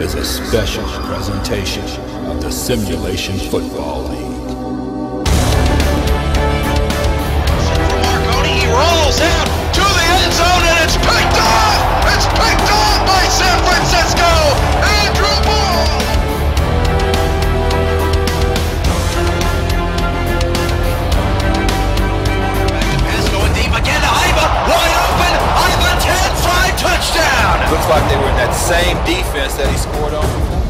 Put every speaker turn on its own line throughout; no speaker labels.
is a special presentation of the Simulation Football League.
Marconi, he rolls out to the end zone and it's picked off! It's picked off by San Francisco! Andrew Ball! Pass going deep again to Iva, wide open! Iva 10-5 touchdown!
Looks like they were in that same defense that he scored on before.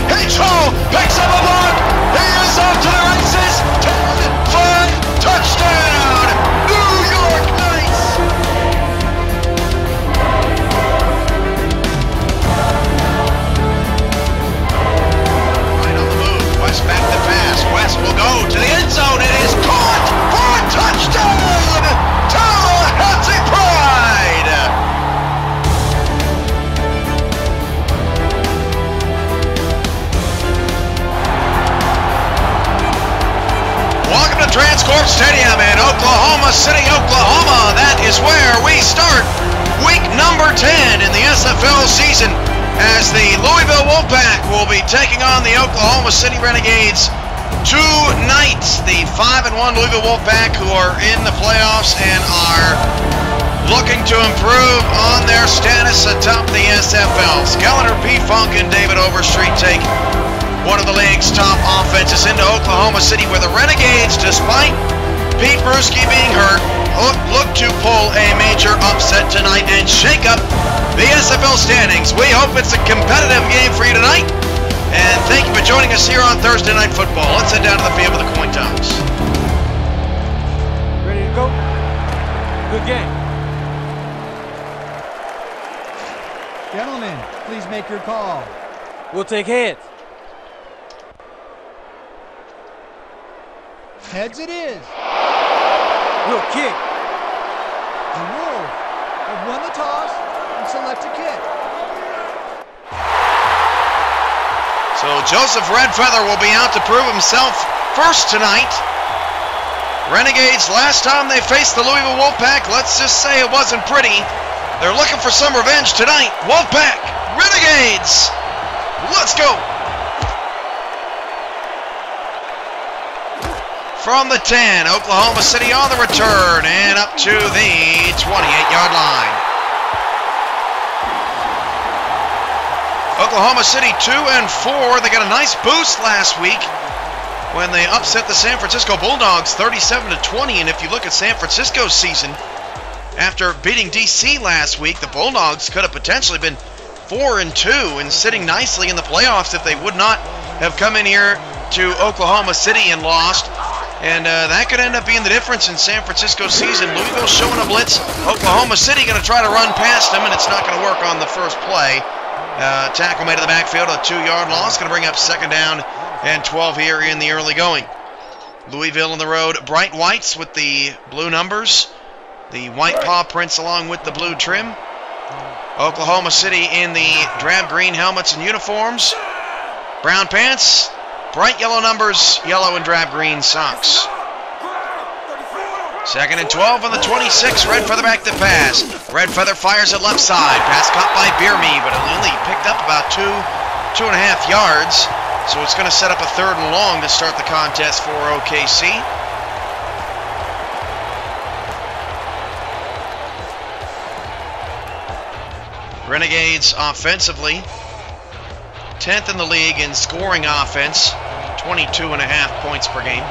H-Hole picks up a block. He is off to the races. 10-5 touchdown. New York Knights. Right on the move. West back to pass. West will go to the end zone. It is caught for a touchdown. Tallahassee Pride. Welcome to Transcorp Stadium in Oklahoma City, Oklahoma. That is where we start week number 10 in the SFL season as the Louisville Wolfpack will be taking on the Oklahoma City Renegades tonight. The 5-1 Louisville Wolfpack who are in the playoffs and are looking to improve on their status atop the SFL. Skeletor, P-Funk, and David Overstreet take one of the league's top offenses into Oklahoma City, where the Renegades, despite Pete Bruschi being hurt, look to pull a major upset tonight and shake up the SFL standings. We hope it's a competitive game for you tonight, and thank you for joining us here on Thursday Night Football. Let's head down to the field for the coin toss.
Ready to go? Good game.
Gentlemen, please make your call.
We'll take heads.
Heads it is.
We'll kick.
The Wolves have won the toss and select a kick.
So Joseph Redfeather will be out to prove himself first tonight. Renegades, last time they faced the Louisville Wolfpack, let's just say it wasn't pretty. They're looking for some revenge tonight. Wolfpack, Renegades, let's go. From the 10, Oklahoma City on the return and up to the 28-yard line. Oklahoma City 2-4. They got a nice boost last week when they upset the San Francisco Bulldogs 37-20. And if you look at San Francisco's season, after beating DC last week, the Bulldogs could have potentially been 4-2 and sitting nicely in the playoffs if they would not have come in here to Oklahoma City and lost. And that could end up being the difference in San Francisco's season. Louisville showing a blitz. Oklahoma City going to try to run past them, and it's not going to work on the first play. Tackle made to the backfield, a 2-yard loss. Going to bring up second down and 12 here in the early going. Louisville on the road. Bright whites with the blue numbers. The white paw prints along with the blue trim. Oklahoma City in the drab green helmets and uniforms. Brown pants. Bright yellow numbers, yellow and drab green socks. Second and 12 on the 26. Redfeather back to pass. Redfeather fires it left side. Pass caught by Bierme, but it only picked up about 2.5 yards. So it's going to set up a 3rd and long to start the contest for OKC. Renegades offensively 10th in the league in scoring offense, 22.5 points per game.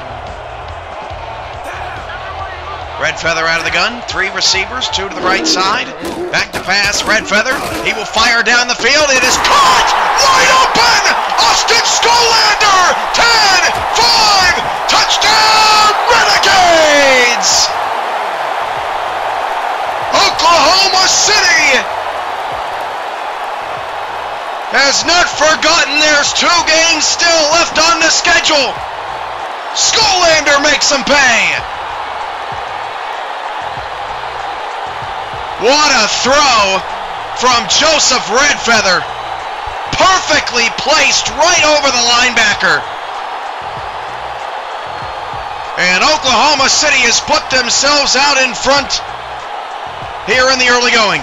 Redfeather out of the gun, 3 receivers, 2 to the right side. Back to pass, Redfeather. He will fire down the field. It is caught! Wide open! Austin Skolander! 10-5! Touchdown, Renegades! Oklahoma City has not forgotten there's 2 games still left on the schedule. Skolander makes them pay. What a throw from Joseph Redfeather. Perfectly placed right over the linebacker. And Oklahoma City has put themselves out in front here in the early going.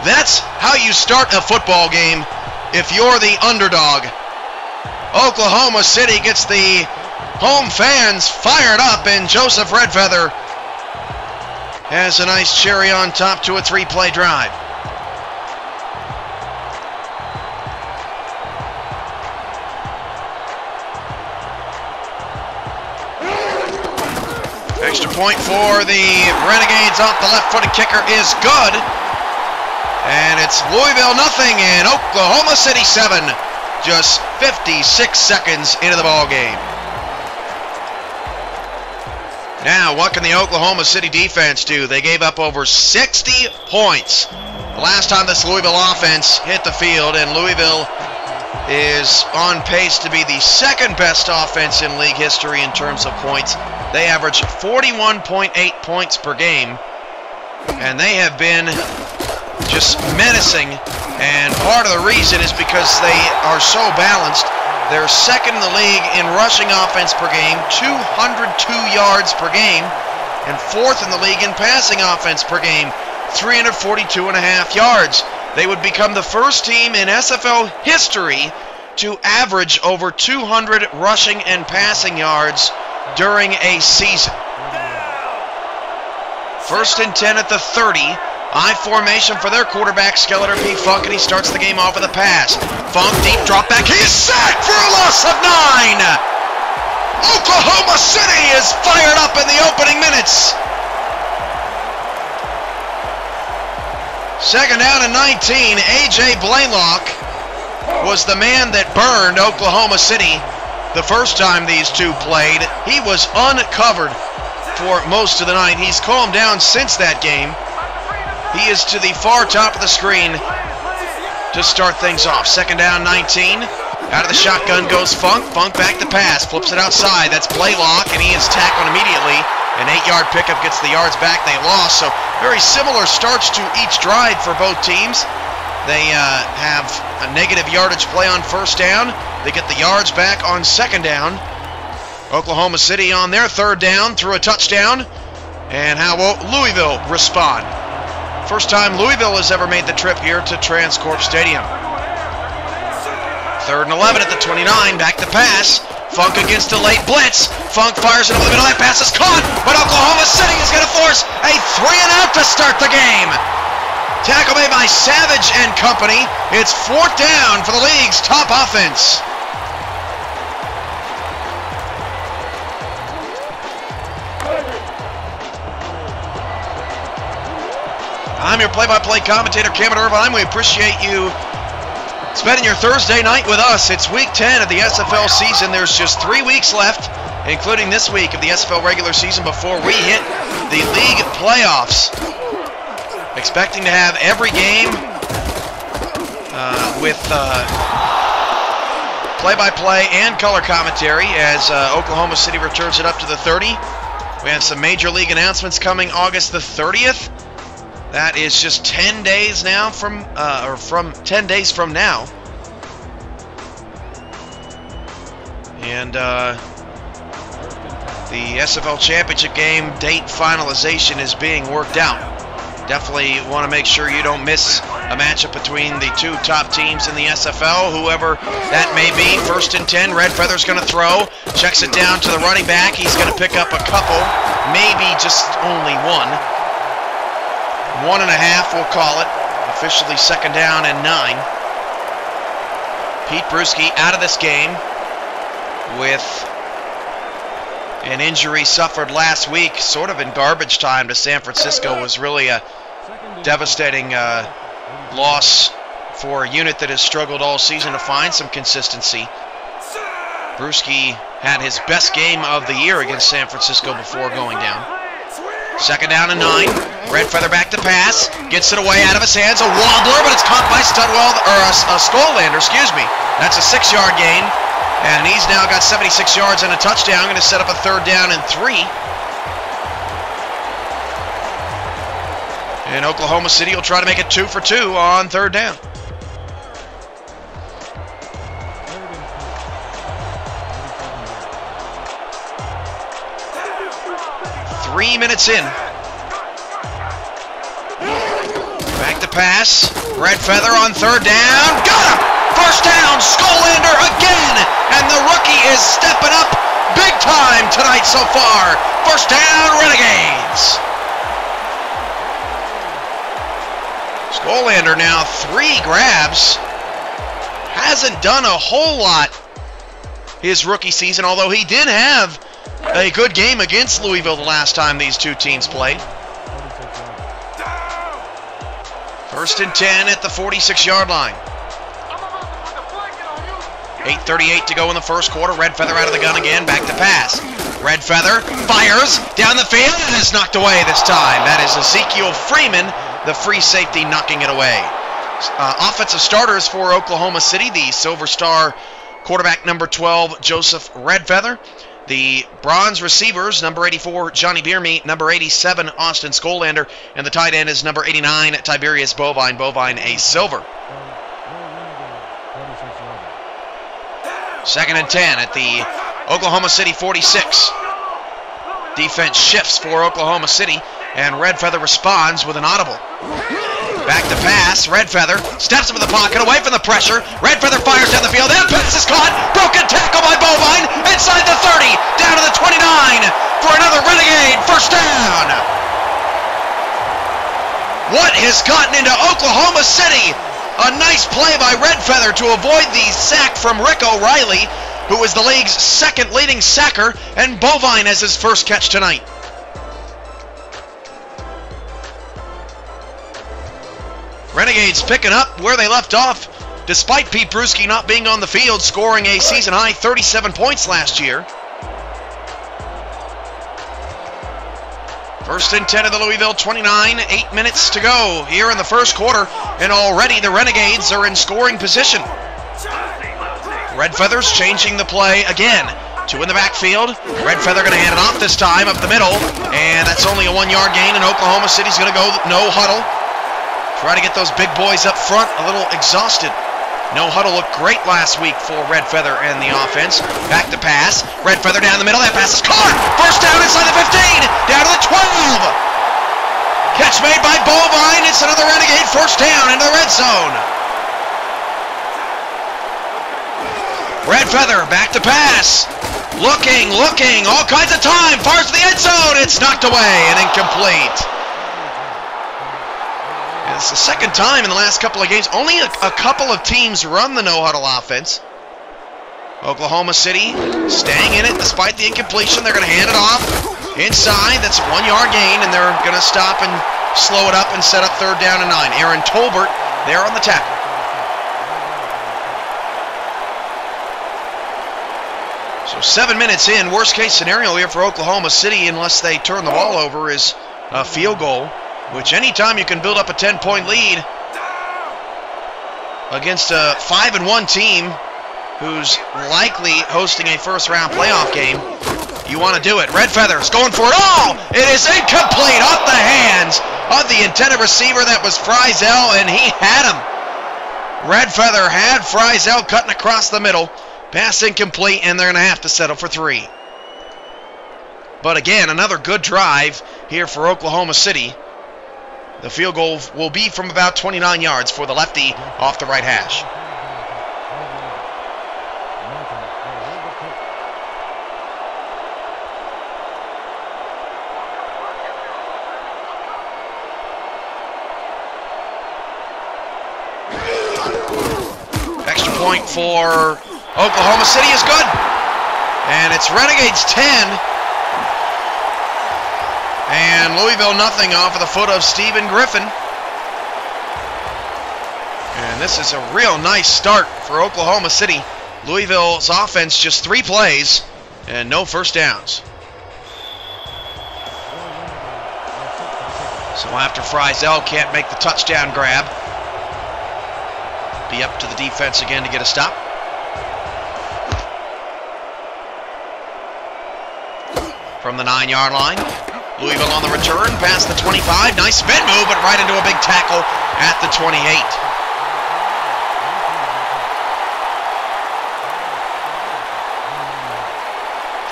That's how you start a football game if you're the underdog. Oklahoma City gets the home fans fired up, and Joseph Redfeather has a nice cherry on top to a 3-play drive. Extra point for the Renegades off the left-footed kicker is good. And it's Louisville nothing and Oklahoma City 7. Just 56 seconds into the ball game. Now, what can the Oklahoma City defense do? They gave up over 60 points the last time this Louisville offense hit the field, and Louisville is on pace to be the second best offense in league history in terms of points. They average 41.8 points per game, and they have been just menacing, and part of the reason is because they are so balanced. They're second in the league in rushing offense per game, 202 yards per game, and fourth in the league in passing offense per game, 342.5 yards. They would become the first team in SFL history to average over 200 rushing and passing yards during a season. First and 10 at the 30. I formation for their quarterback, Skeletor P. Funk, and he starts the game off with a pass. Funk, deep drop back. He's sacked for a loss of 9. Oklahoma City is fired up in the opening minutes. Second down and 19. A.J. Blaylock was the man that burned Oklahoma City the first time these two played. He was uncovered for most of the night. He's calmed down since that game. He is to the far top of the screen to start things off. Second down, 19. Out of the shotgun goes Funk. Funk back to pass. Flips it outside. That's Blaylock, and he is tackled immediately. An 8-yard pickup gets the yards back they lost. So very similar starts to each drive for both teams. They have a negative yardage play on first down. They get the yards back on second down. Oklahoma City on their third down threw a touchdown. And how will Louisville respond? First time Louisville has ever made the trip here to Transcorp Stadium. Third and 11 at the 29, back to pass. Funk against a late blitz. Funk fires it over the middle. That pass is caught, but Oklahoma City is going to force a 3-and-out to start the game. Tackle made by Savage and company. It's fourth down for the league's top offense. I'm your play-by-play commentator, Cameron Irvine. We appreciate you spending your Thursday night with us. It's week 10 of the SFL season. There's just 3 weeks left, including this week of the SFL regular season, before we hit the league playoffs. Expecting to have every game with play-by-play and color commentary as Oklahoma City returns it up to the 30. We have some major league announcements coming August the 30th. That is just 10 days now from 10 days from now. And the SFL Championship game date finalization is being worked out. Definitely want to make sure you don't miss a matchup between the two top teams in the SFL, whoever that may be. First and 10, Redfeather's going to throw. Checks it down to the running back. He's going to pick up a couple, maybe just only one. 1.5, we'll call it. Officially second down and 9. Pete Bruschi out of this game with an injury suffered last week, sort of in garbage time to San Francisco. Was really a devastating loss for a unit that has struggled all season to find some consistency. Bruschi had his best game of the year against San Francisco before going down. Second down and 9. Redfeather back to pass. Gets it away out of his hands. A wobbler, but it's caught by Skolander, excuse me. That's a 6-yard gain. And he's now got 76 yards and a touchdown. Going to set up a third down and 3. And Oklahoma City will try to make it 2 for 2 on third down. 3 minutes in. Back to pass. Red Feather on third down. Got him! First down, Skolander again! And the rookie is stepping up big time tonight so far. First down, Renegades. Skolander now 3 grabs. Hasn't done a whole lot his rookie season, although he did have a good game against Louisville the last time these two teams played. First and 10 at the 46-yard line. 8:38 to go in the first quarter. Red Feather out of the gun again. Back to pass. Red Feather fires down the field and is knocked away this time. That is Ezekiel Freeman, the free safety, knocking it away. Offensive starters for Oklahoma City, the Silver Star quarterback number 12, Joseph Red Feather. The bronze receivers, number 84, Johnny Bierme, number 87, Austin Skolander, and the tight end is number 89, Tiberius Bovine, a silver. Second and 10 at the Oklahoma City 46. Defense shifts for Oklahoma City, and Red Feather responds with an audible. Back to pass. Red Feather steps into the pocket, away from the pressure. Red Feather fires down the field. That pass is caught. Broken tackle by Bovine. Inside the 30. Down to the 29 for another Renegade first down. What has gotten into Oklahoma City? A nice play by Red Feather to avoid the sack from Rick O'Reilly, who is the league's second leading sacker, and Bovine has his first catch tonight. Renegades picking up where they left off, despite Pete Bruschi not being on the field, scoring a season-high 37 points last year. First and 10 of the Louisville 29, 8 minutes to go here in the first quarter, and already the Renegades are in scoring position. Red Feather's changing the play again. 2 in the backfield. Red Feather going to hand it off this time up the middle, and that's only a 1-yard gain, and Oklahoma City's going to go no huddle. Try to get those big boys up front a little exhausted. No huddle looked great last week for Red Feather and the offense. Back to pass. Red Feather down the middle. That pass is caught. First down inside the 15. Down to the 12. Catch made by Bovine. It's another Renegade first down into the red zone. Red Feather back to pass. Looking, all kinds of time. Fires to the end zone. It's knocked away and incomplete. It's the second time in the last couple of games. Only a couple of teams run the no-huddle offense. Oklahoma City staying in it despite the incompletion. They're going to hand it off inside. That's a 1-yard gain, and they're going to stop and slow it up and set up third down and 9. Aaron Tolbert there on the tackle. So 7 minutes in. Worst case scenario here for Oklahoma City, unless they turn the ball over, is a field goal. Which anytime you can build up a 10-point lead against a 5-1 team who's likely hosting a first-round playoff game, you want to do it. Red Feather's going for it all. It is incomplete off the hands of the intended receiver. That was Friesel, and he had him. Red Feather had Friesel cutting across the middle. Pass incomplete, and they're going to have to settle for 3. But again, another good drive here for Oklahoma City. The field goal will be from about 29 yards for the lefty off the right hash. Extra point for Oklahoma City is good. And it's Renegades 10. And Louisville nothing off of the foot of Stephen Griffin. And this is a real nice start for Oklahoma City. Louisville's offense just 3 plays and no first downs. So after Friesel can't make the touchdown grab, be up to the defense again to get a stop. From the 9-yard line. Louisville on the return, past the 25. Nice spin move, but right into a big tackle at the 28.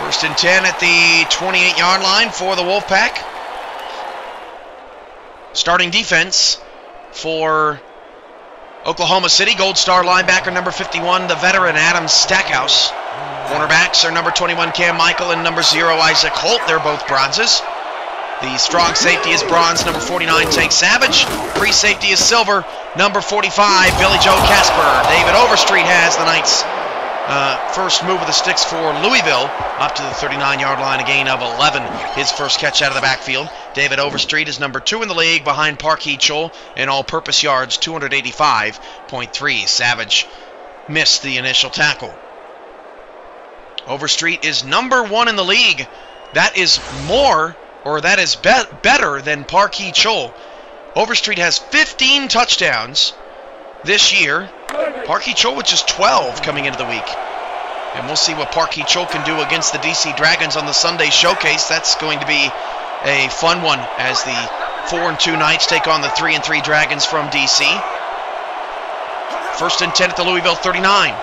First and 10 at the 28-yard line for the Wolfpack. Starting defense for Oklahoma City, Gold Star linebacker number 51, the veteran Adam Stackhouse. Cornerbacks are number 21, Cam Michael, and number 0, Isaac Holt. They're both bronzes. The strong safety is bronze, number 49, Tank Savage. Free safety is silver, number 45, Billy Joe Casper. David Overstreet has the Knights' first move of the sticks for Louisville, up to the 39-yard line, a gain of 11. His first catch out of the backfield. David Overstreet is number 2 in the league, behind Park Hee-Chol in all-purpose yards, 285.3. Savage missed the initial tackle. Overstreet is number 1 in the league. That is more, or that is better than Park Hee-Chol. Overstreet has 15 touchdowns this year. Park Hee-Chol with just 12 coming into the week. And we'll see what Park Hee-Chol can do against the DC Dragons on the Sunday showcase. That's going to be a fun one as the 4-2 Knights take on the 3-3 Dragons from DC. First and 10 at the Louisville 39.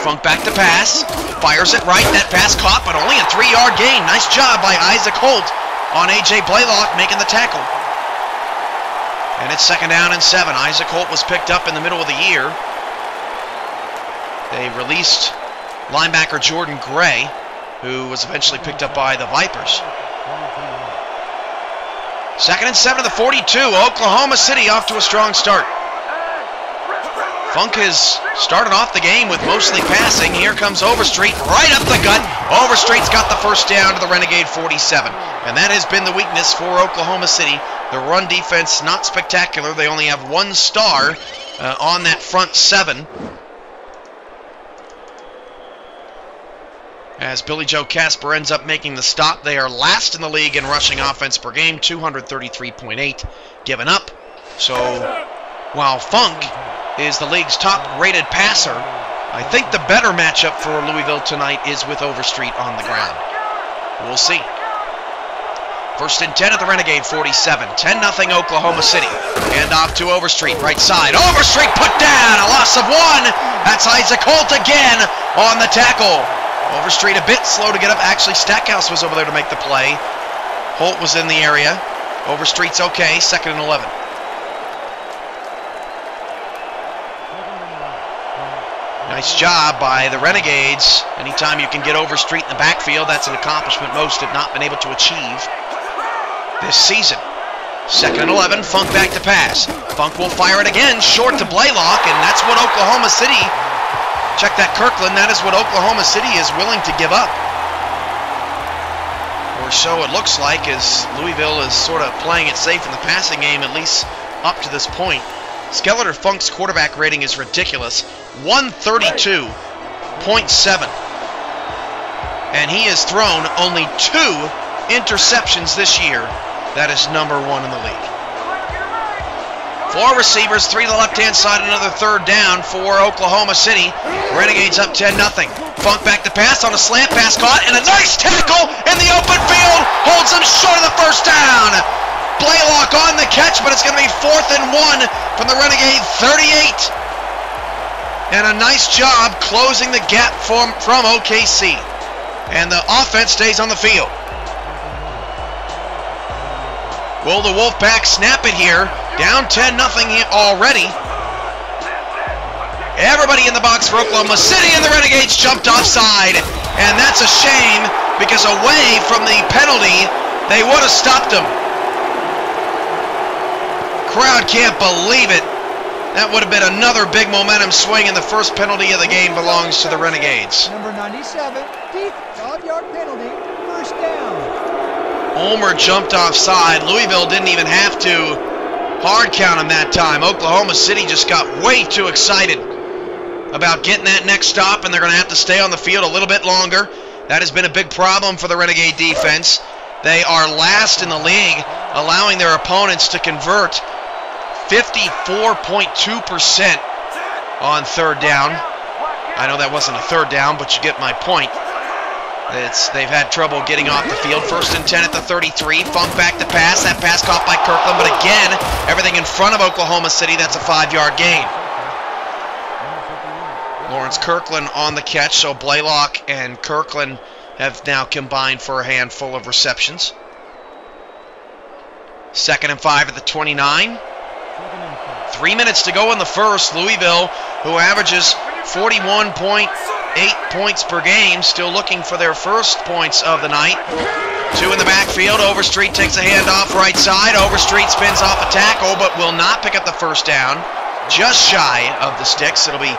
Funk back to pass. Fires it right. That pass caught, but only a 3-yard gain. Nice job by Isaac Holt on A.J. Blaylock making the tackle. And it's second down and 7. Isaac Holt was picked up in the middle of the year. They released linebacker Jordan Gray, who was eventually picked up by the Vipers. Second and 7 to the 42. Oklahoma City off to a strong start. Funk has started off the game with mostly passing. Here comes Overstreet, right up the gut. Overstreet's got the first down to the Renegade 47. And that has been the weakness for Oklahoma City. The run defense, not spectacular. They only have 1 star on that front 7. As Billy Joe Casper ends up making the stop. They are last in the league in rushing offense per game, 233.8 given up. So while Funk is the league's top-rated passer, I think the better matchup for Louisville tonight is with Overstreet on the ground. We'll see. First and 10 at the Renegade 47. 10-0 Oklahoma City. Hand off to Overstreet, right side. Overstreet put down, a loss of 1. That's Isaac Holt again on the tackle. Overstreet a bit slow to get up. Actually, Stackhouse was over there to make the play. Holt was in the area. Overstreet's okay, second and 11. Nice job by the Renegades. Anytime you can get Overstreet in the backfield, that's an accomplishment most have not been able to achieve this season. Second and 11, Funk back to pass. Funk will fire it again, short to Blaylock, and that's what Oklahoma City, check that Kirkland, that is what Oklahoma City is willing to give up. Or so it looks like, as Louisville is sort of playing it safe in the passing game, at least up to this point. Skeletor Funk's quarterback rating is ridiculous, 132.7. And he has thrown only 2 interceptions this year. That is number 1 in the league. 4 receivers, 3 to the left-hand side, another third down for Oklahoma City. Renegades up 10-0. Funk back to pass on a slant, pass caught, and a nice tackle in the open field. Holds him short of the first down. Blaylock on the catch, but it's going to be 4th and 1 from the Renegade 38. And a nice job closing the gap from OKC. And the offense stays on the field. Will the Wolfpack snap it here? Down 10-0 already. Everybody in the box for Oklahoma City, and the Renegades jumped offside. And that's a shame, because away from the penalty, they would have stopped them. Crowd can't believe it. That would have been another big momentum swing, and the first penalty of the game belongs to the Renegades.
Number 97, deep 5-yard penalty, first down.
Ulmer jumped offside. Louisville didn't even have to hard count him that time. Oklahoma City just got way too excited about getting that next stop, and they're going to have to stay on the field a little bit longer. That has been a big problem for the Renegade defense. They are last in the league, allowing their opponents to convert 54.2% on third down. I know that wasn't a third down, but you get my point. They've had trouble getting off the field. First and 10 at the 33. Funk back to pass. That pass caught by Kirkland, but again, everything in front of Oklahoma City, that's a 5-yard gain. Lawrence Kirkland on the catch, so Blaylock and Kirkland have now combined for a handful of receptions. 2nd and 5 at the 29. 3 minutes to go in the first. Louisville, who averages 41.8 points per game, still looking for their first points of the night. 2 in the backfield. Overstreet takes a handoff right side. Overstreet spins off a tackle, but will not pick up the first down. Just shy of the sticks. It'll be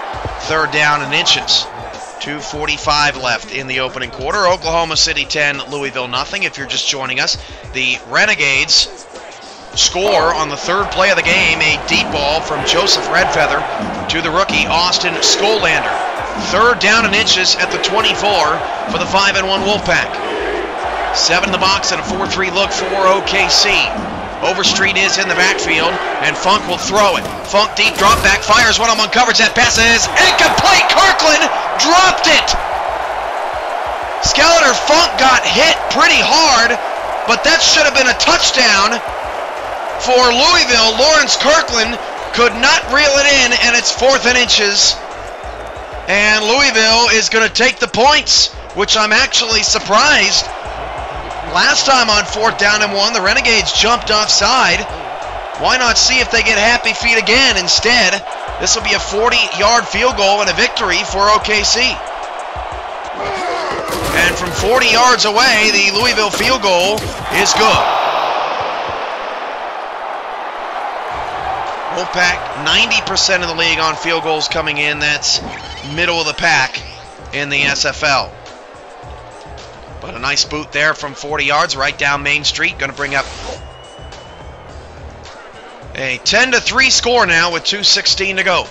3rd down and inches. 2:45 left in the opening quarter. Oklahoma City 10, Louisville nothing. If you're just joining us, the Renegades score on the 3rd play of the game, a deep ball from Joseph Redfeather to the rookie Austin Skolander. 3rd down and inches at the 24 for the 5-1 Wolfpack. 7 in the box and a 4-3 look for OKC. Overstreet is in the backfield, and Funk will throw it. Funk deep drop back, fires one-on-one coverage. That pass is incomplete. Kirkland dropped it. Skeletor Funk got hit pretty hard, but that should have been a touchdown for Louisville. Lawrence Kirkland could not reel it in, and it's 4th and inches. And Louisville is going to take the points, which I'm actually surprised. Last time on 4th down and 1, the Renegades jumped offside. Why not see if they get happy feet again instead? This will be a 40-yard field goal and a victory for OKC. And from 40 yards away, the Louisville field goal is good. Wolfpack, 90% of the league on field goals coming in. That's middle of the pack in the SFL. But a nice boot there from 40 yards right down Main Street. Going to bring up a 10-3 score now with 2:16 to go.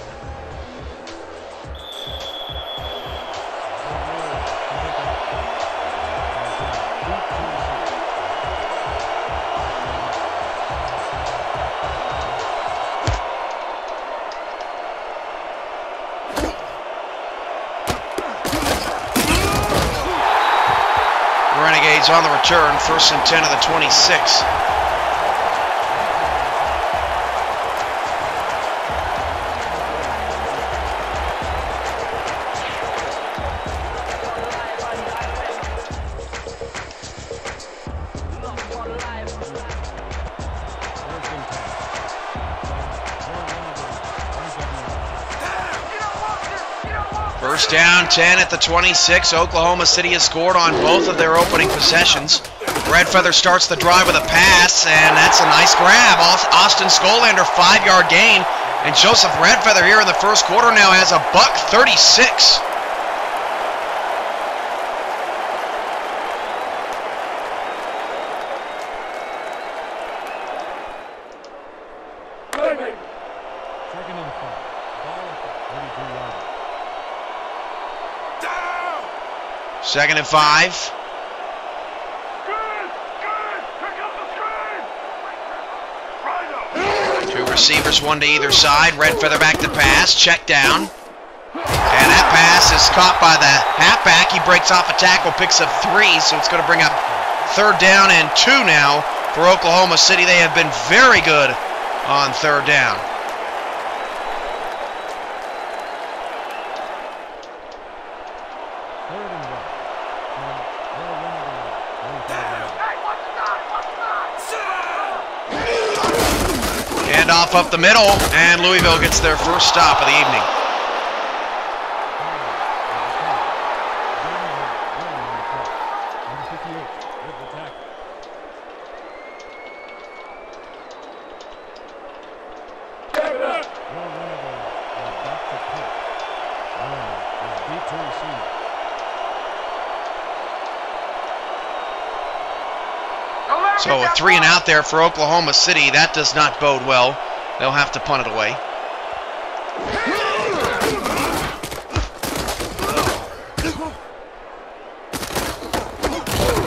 Renegades on the return, 1st and 10 of the 26. First down, 10 at the 26. Oklahoma City has scored on both of their opening possessions. Redfeather starts the drive with a pass, and that's a nice grab. Austin Skolander, 5-yard gain. And Joseph Redfeather here in the first quarter now has a $136. Second and 5. Two receivers, one to either side. Redfeather back to pass. Check down. And that pass is caught by the halfback. He breaks off a tackle, picks up 3, so it's going to bring up 3rd down and 2 now for Oklahoma City. They have been very good on 3rd down. Off up the middle, and Louisville gets their first stop of the evening. So a 3 and out there for Oklahoma City. That does not bode well. They'll have to punt it away.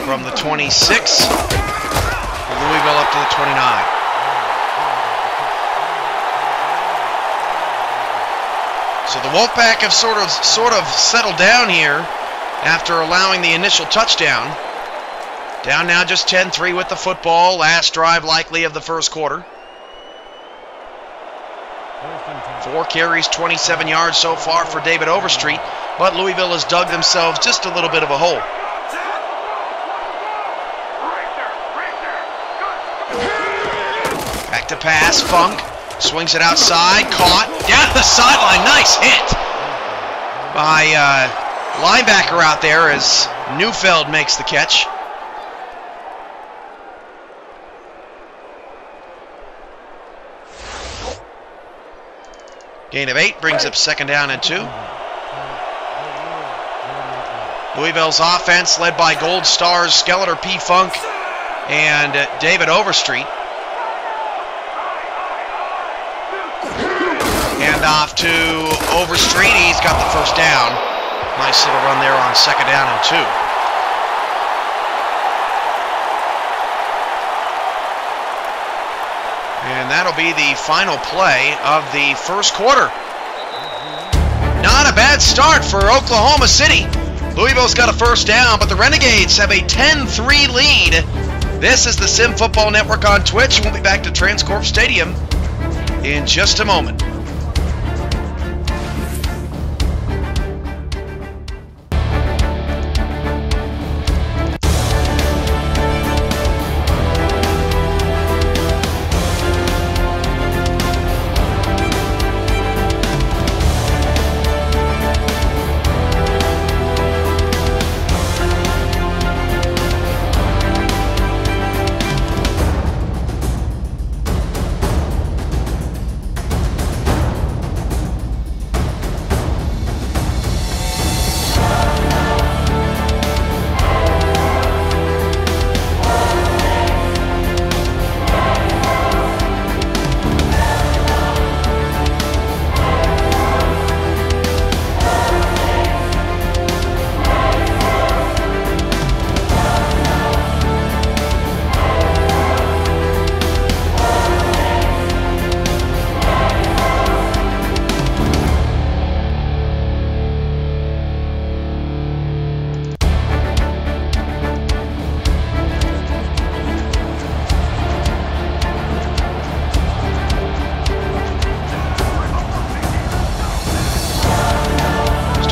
From the 26, Louisville up to the 29. So the Wolfpack have sort of settled down here after allowing the initial touchdown. Down now just 10-3 with the football. Last drive likely of the first quarter. 4 carries, 27 yards so far for David Overstreet, but Louisville has dug themselves just a little bit of a hole. Back to pass, Funk. Swings it outside, caught. Down the sideline, nice hit by linebacker out there as Neufeld makes the catch. Gain of 8 brings up 2nd down and 2. Louisville's offense led by Gold Stars Skeletor P. Funk and David Overstreet. Hand off to Overstreet. He's got the 1st down. Nice little run there on 2nd down and 2. And that'll be the final play of the 1st quarter. Not a bad start for Oklahoma City. Louisville's got a 1st down, but the Renegades have a 10-3 lead. This is the Sim Football Network on Twitch. We'll be back to Transcorp Stadium in just a moment.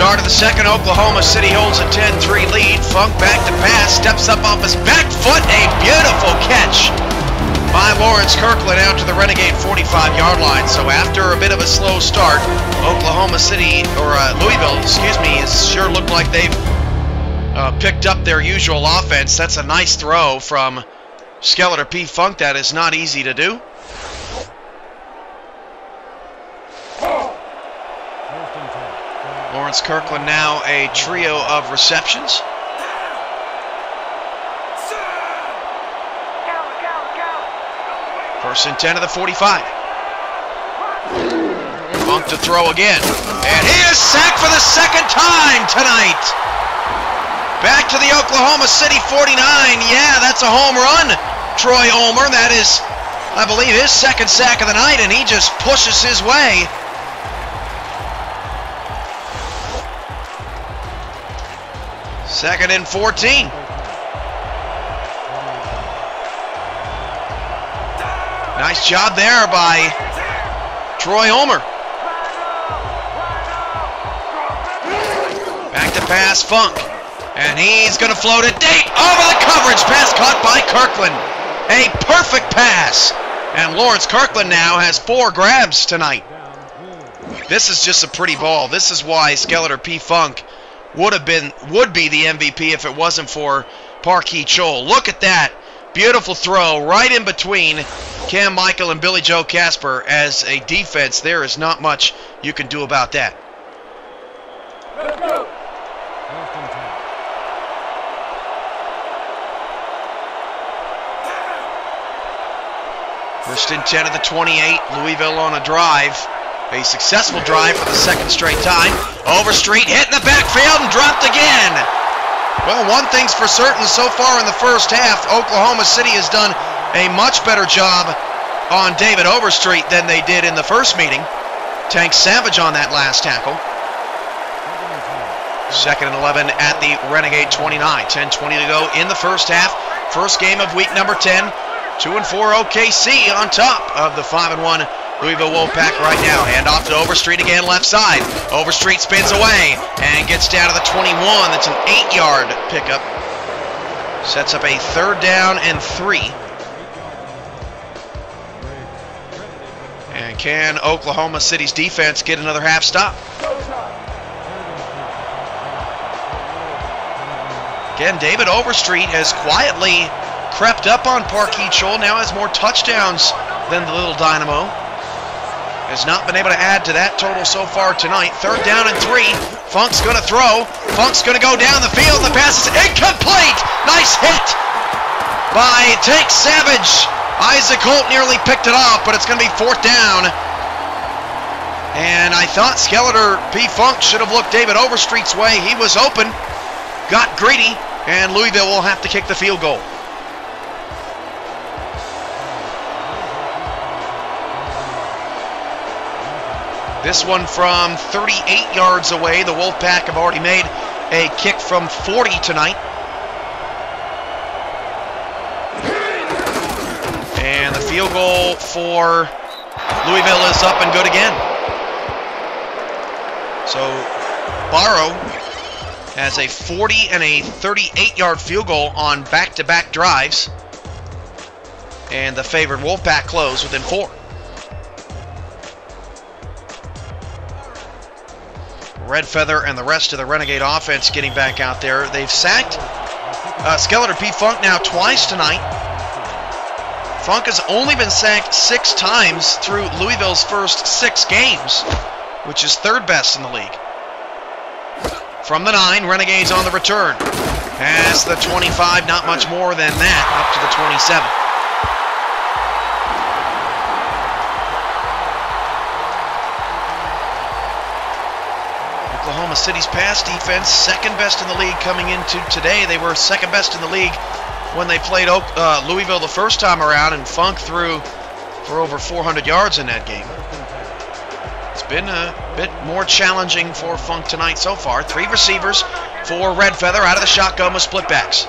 Start of the 2nd, Oklahoma City holds a 10-3 lead. Funk back to pass, steps up off his back foot. A beautiful catch by Lawrence Kirkland out to the Renegade 45-yard line. So after a bit of a slow start, Oklahoma City, or Louisville, excuse me, has sure looked like they've picked up their usual offense. That's a nice throw from Skeletor P. Funk. That is not easy to do. Lawrence Kirkland now a trio of receptions. First and 10 of the 45. Funk to throw again. And he is sacked for the 2nd time tonight. Back to the Oklahoma City 49. Yeah, that's a home run. Troy Ulmer, that is, I believe, his 2nd sack of the night, and he just pushes his way. Second and 14. Nice job there by Troy Ulmer. Back to pass, Funk. And he's going to float it deep over the coverage. Pass caught by Kirkland. A perfect pass. And Lawrence Kirkland now has 4 grabs tonight. This is just a pretty ball. This is why Skeletor P. Funk would be the MVP if it wasn't for Parkey Chol. Look at that. Beautiful throw right in between Cam Michael and Billy Joe Casper. As a defense, there is not much you can do about that.
Let's go.
First and 10 of the 28. Louisville on a drive. A successful drive for the 2nd straight time. Overstreet hit in the backfield and dropped again. Well, one thing's for certain so far in the 1st half, Oklahoma City has done a much better job on David Overstreet than they did in the first meeting. Tank Savage on that last tackle. 2nd and 11 at the Renegade 29. 10:20 to go in the 1st half. First game of week number 10. 2-4 OKC on top of the 5-1 Louisville Wolfpack right now. Hand off to Overstreet again, left side. Overstreet spins away and gets down to the 21. That's an 8-yard pickup. Sets up a 3rd down and 3. And can Oklahoma City's defense get another half stop? Again, David Overstreet has quietly crept up on Parkeet-Scholl, now has more touchdowns than the Little Dynamo. Has not been able to add to that total so far tonight. 3rd down and 3. Funk's going to throw. Funk's going to go down the field. The pass is incomplete. Nice hit by Tank Savage. Isaac Holt nearly picked it off, but it's going to be 4th down. And I thought Skeletor P. Funk should have looked David Overstreet's way. He was open, got greedy, and Louisville will have to kick the field goal. This one from 38 yards away. The Wolfpack have already made a kick from 40 tonight. And the field goal for Louisville is up and good again. So Barrow has a 40 and a 38-yard field goal on back-to-back drives. And the favored Wolfpack close within 4. Red Feather and the rest of the Renegade offense getting back out there. They've sacked Skeletor P. Funk now twice tonight. Funk has only been sacked 6 times through Louisville's first 6 games, which is 3rd best in the league. From the 9, Renegades on the return. Past the 25, not much more than that, up to the 27. Oklahoma City's pass defense, 2nd best in the league coming into today. They were 2nd best in the league when they played Louisville the first time around, and Funk threw for over 400 yards in that game. It's been a bit more challenging for Funk tonight so far. 3 receivers for Red Feather out of the shotgun with split backs.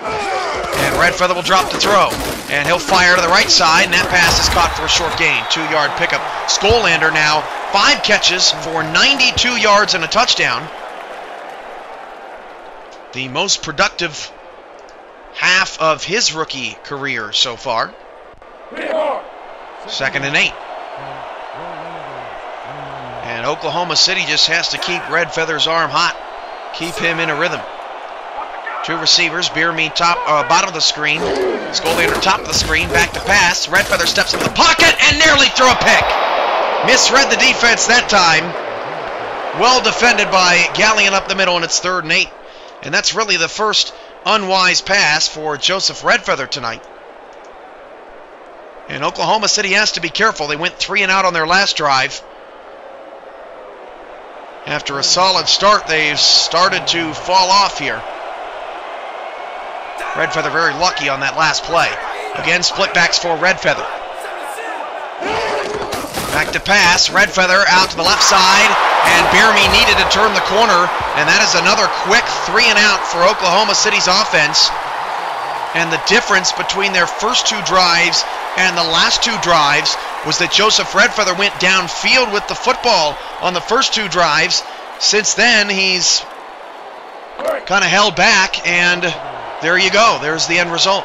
And Red Feather will drop the throw, and he'll fire to the right side, and that pass is caught for a short gain. 2-yard pickup. Skolander now 5 catches for 92 yards and a touchdown. The most productive half of his rookie career so far. 2nd and 8. And Oklahoma City just has to keep Red Feather's arm hot. Keep him in a rhythm. 2 receivers, Beerme bottom of the screen. Skolander top of the screen, back to pass. Red Feather steps into the pocket and nearly threw a pick. Misread the defense that time. Well defended by Gallion up the middle, and it's 3rd and 8. And that's really the first unwise pass for Joseph Red Feather tonight. And Oklahoma City has to be careful. They went 3 and out on their last drive. After a solid start, they've started to fall off here. Red Feather very lucky on that last play. Again, split backs for Red Feather. Back to pass. Red Feather out to the left side, and Beerme needed to turn the corner, and that is another quick 3 and out for Oklahoma City's offense. And the difference between their first 2 drives and the last 2 drives was that Joseph Red Feather went downfield with the football on the first 2 drives. Since then, he's kind of held back, and there you go. There's the end result.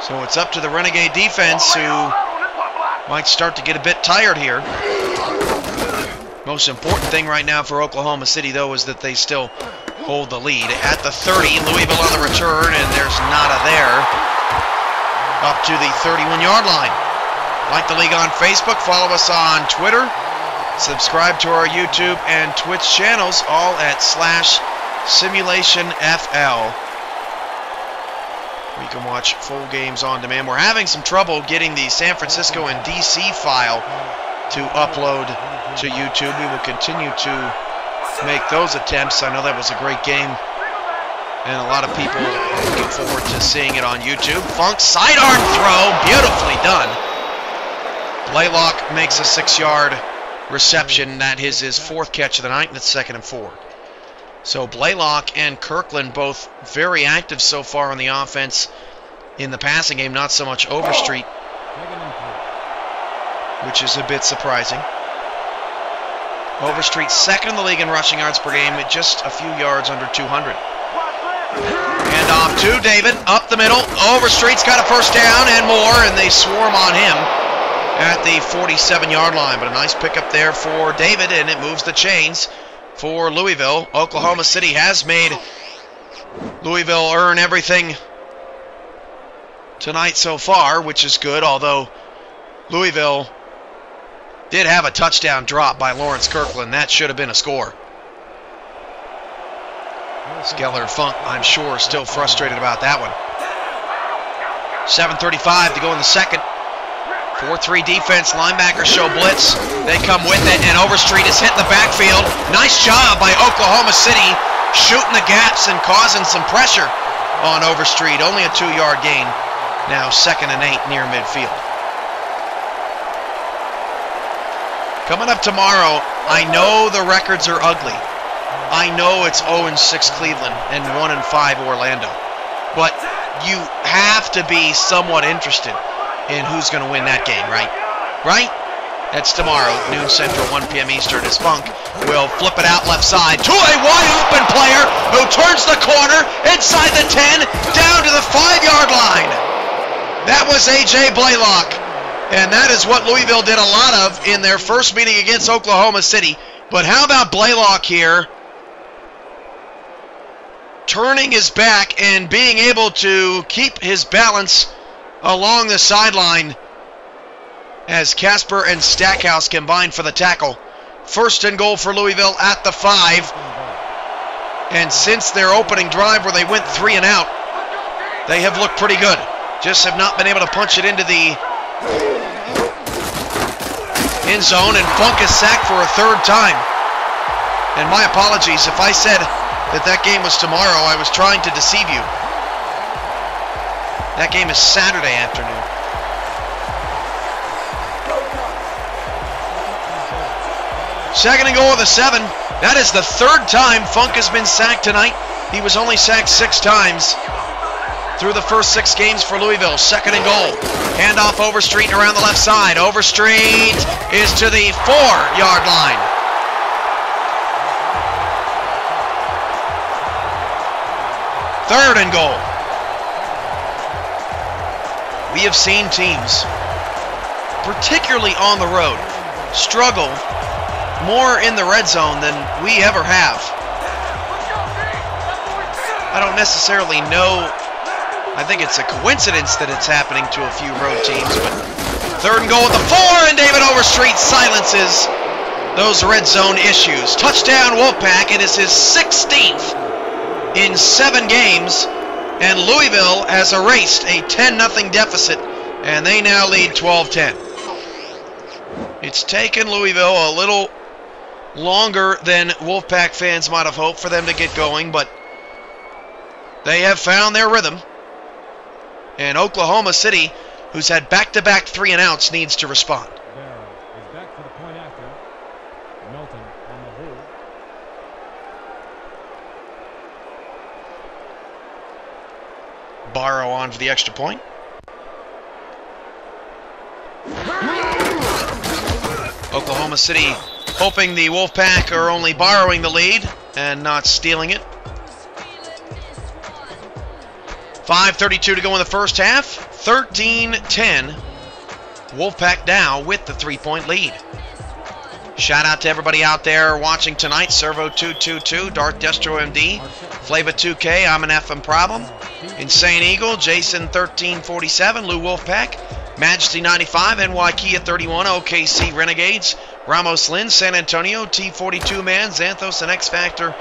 So it's up to the Renegade defense, who might start to get a bit tired here. Most important thing right now for Oklahoma City, though, is that they still hold the lead. At the 30, Louisville on the return, and there's nada there. Up to the 31-yard line. Like the league on Facebook, follow us on Twitter. Subscribe to our YouTube and Twitch channels, all at /SimulationFL. You can watch full games on demand. We're having some trouble getting the San Francisco and DC file to upload to YouTube. We will continue to make those attempts. I know that was a great game, and a lot of people are looking forward to seeing it on YouTube. Funk sidearm throw, beautifully done. Blaylock makes a 6-yard reception. That is his 4th catch of the night, and it's 2nd and 4. So Blaylock and Kirkland both very active so far on the offense in the passing game, not so much Overstreet, which is a bit surprising. Overstreet 2nd in the league in rushing yards per game, with just a few yards under 200. And Handoff to David, up the middle, Overstreet's got a first down and more, and they swarm on him at the 47-yard line. But a nice pickup there for David, and it moves the chains for Louisville. Oklahoma City has made Louisville earn everything tonight so far, which is good, although Louisville did have a touchdown drop by Lawrence Kirkland. That should have been a score. Skeller Funk, I'm sure, still frustrated about that one. 7:35 to go in the second. 4-3 defense, linebackers show blitz. They come with it, and Overstreet is hitting the backfield. Nice job by Oklahoma City, shooting the gaps and causing some pressure on Overstreet. Only a 2-yard gain. Now 2nd and 8 near midfield. Coming up tomorrow, I know the records are ugly. I know it's 0-6 Cleveland and 1-5 Orlando. But you have to be somewhat interested in who's going to win that game, right? Right? That's tomorrow, noon Central, 1 p.m. Eastern, as Funk will flip it out left side to a wide open player who turns the corner inside the 10, down to the 5-yard line. That was A.J. Blaylock, and that is what Louisville did a lot of in their first meeting against Oklahoma City. But how about Blaylock here, turning his back and being able to keep his balance along the sideline as Casper and Stackhouse combine for the tackle. 1st and goal for Louisville at the 5. And since their opening drive where they went 3 and out, they have looked pretty good. Just have not been able to punch it into the end zone, and Funk is sacked for a 3rd time. And my apologies if I said that game was tomorrow. I was trying to deceive you. That game is Saturday afternoon. Second and goal of the 7. That is the 3rd time Funk has been sacked tonight. He was only sacked 6 times through the first 6 games for Louisville. 2nd and goal. Handoff Overstreet around the left side. Overstreet is to the 4-yard line. Third and goal. We have seen teams, particularly on the road, struggle more in the red zone than we ever have. I don't necessarily know. I think it's a coincidence that it's happening to a few road teams, but 3rd and goal at the 4, and David Overstreet silences those red zone issues. Touchdown Wolfpack. It is his 16th in 7 games, and Louisville has erased a 10-0 deficit, and they now lead 12-10. It's taken Louisville a little longer than Wolfpack fans might have hoped for them to get going, but they have found their rhythm. And Oklahoma City, who's had back-to-back 3 and outs, needs to respond.
Is back for the point after. Milton on the hold.
Barrow on for the extra point. Oklahoma City hoping the Wolfpack are only borrowing the lead and not stealing it. 5:32 to go in the first half. 13-10. Wolfpack now with the 3-point lead. Shout out to everybody out there watching tonight. Servo222, Darth Destro MD, Flava 2K, I'm an FM Problem, Insane Eagle, Jason 1347, Lou Wolfpack, Majesty 95, NY 31, OKC Renegades, Ramos Lynn, San Antonio, T42 Man, Xanthos, and X Factor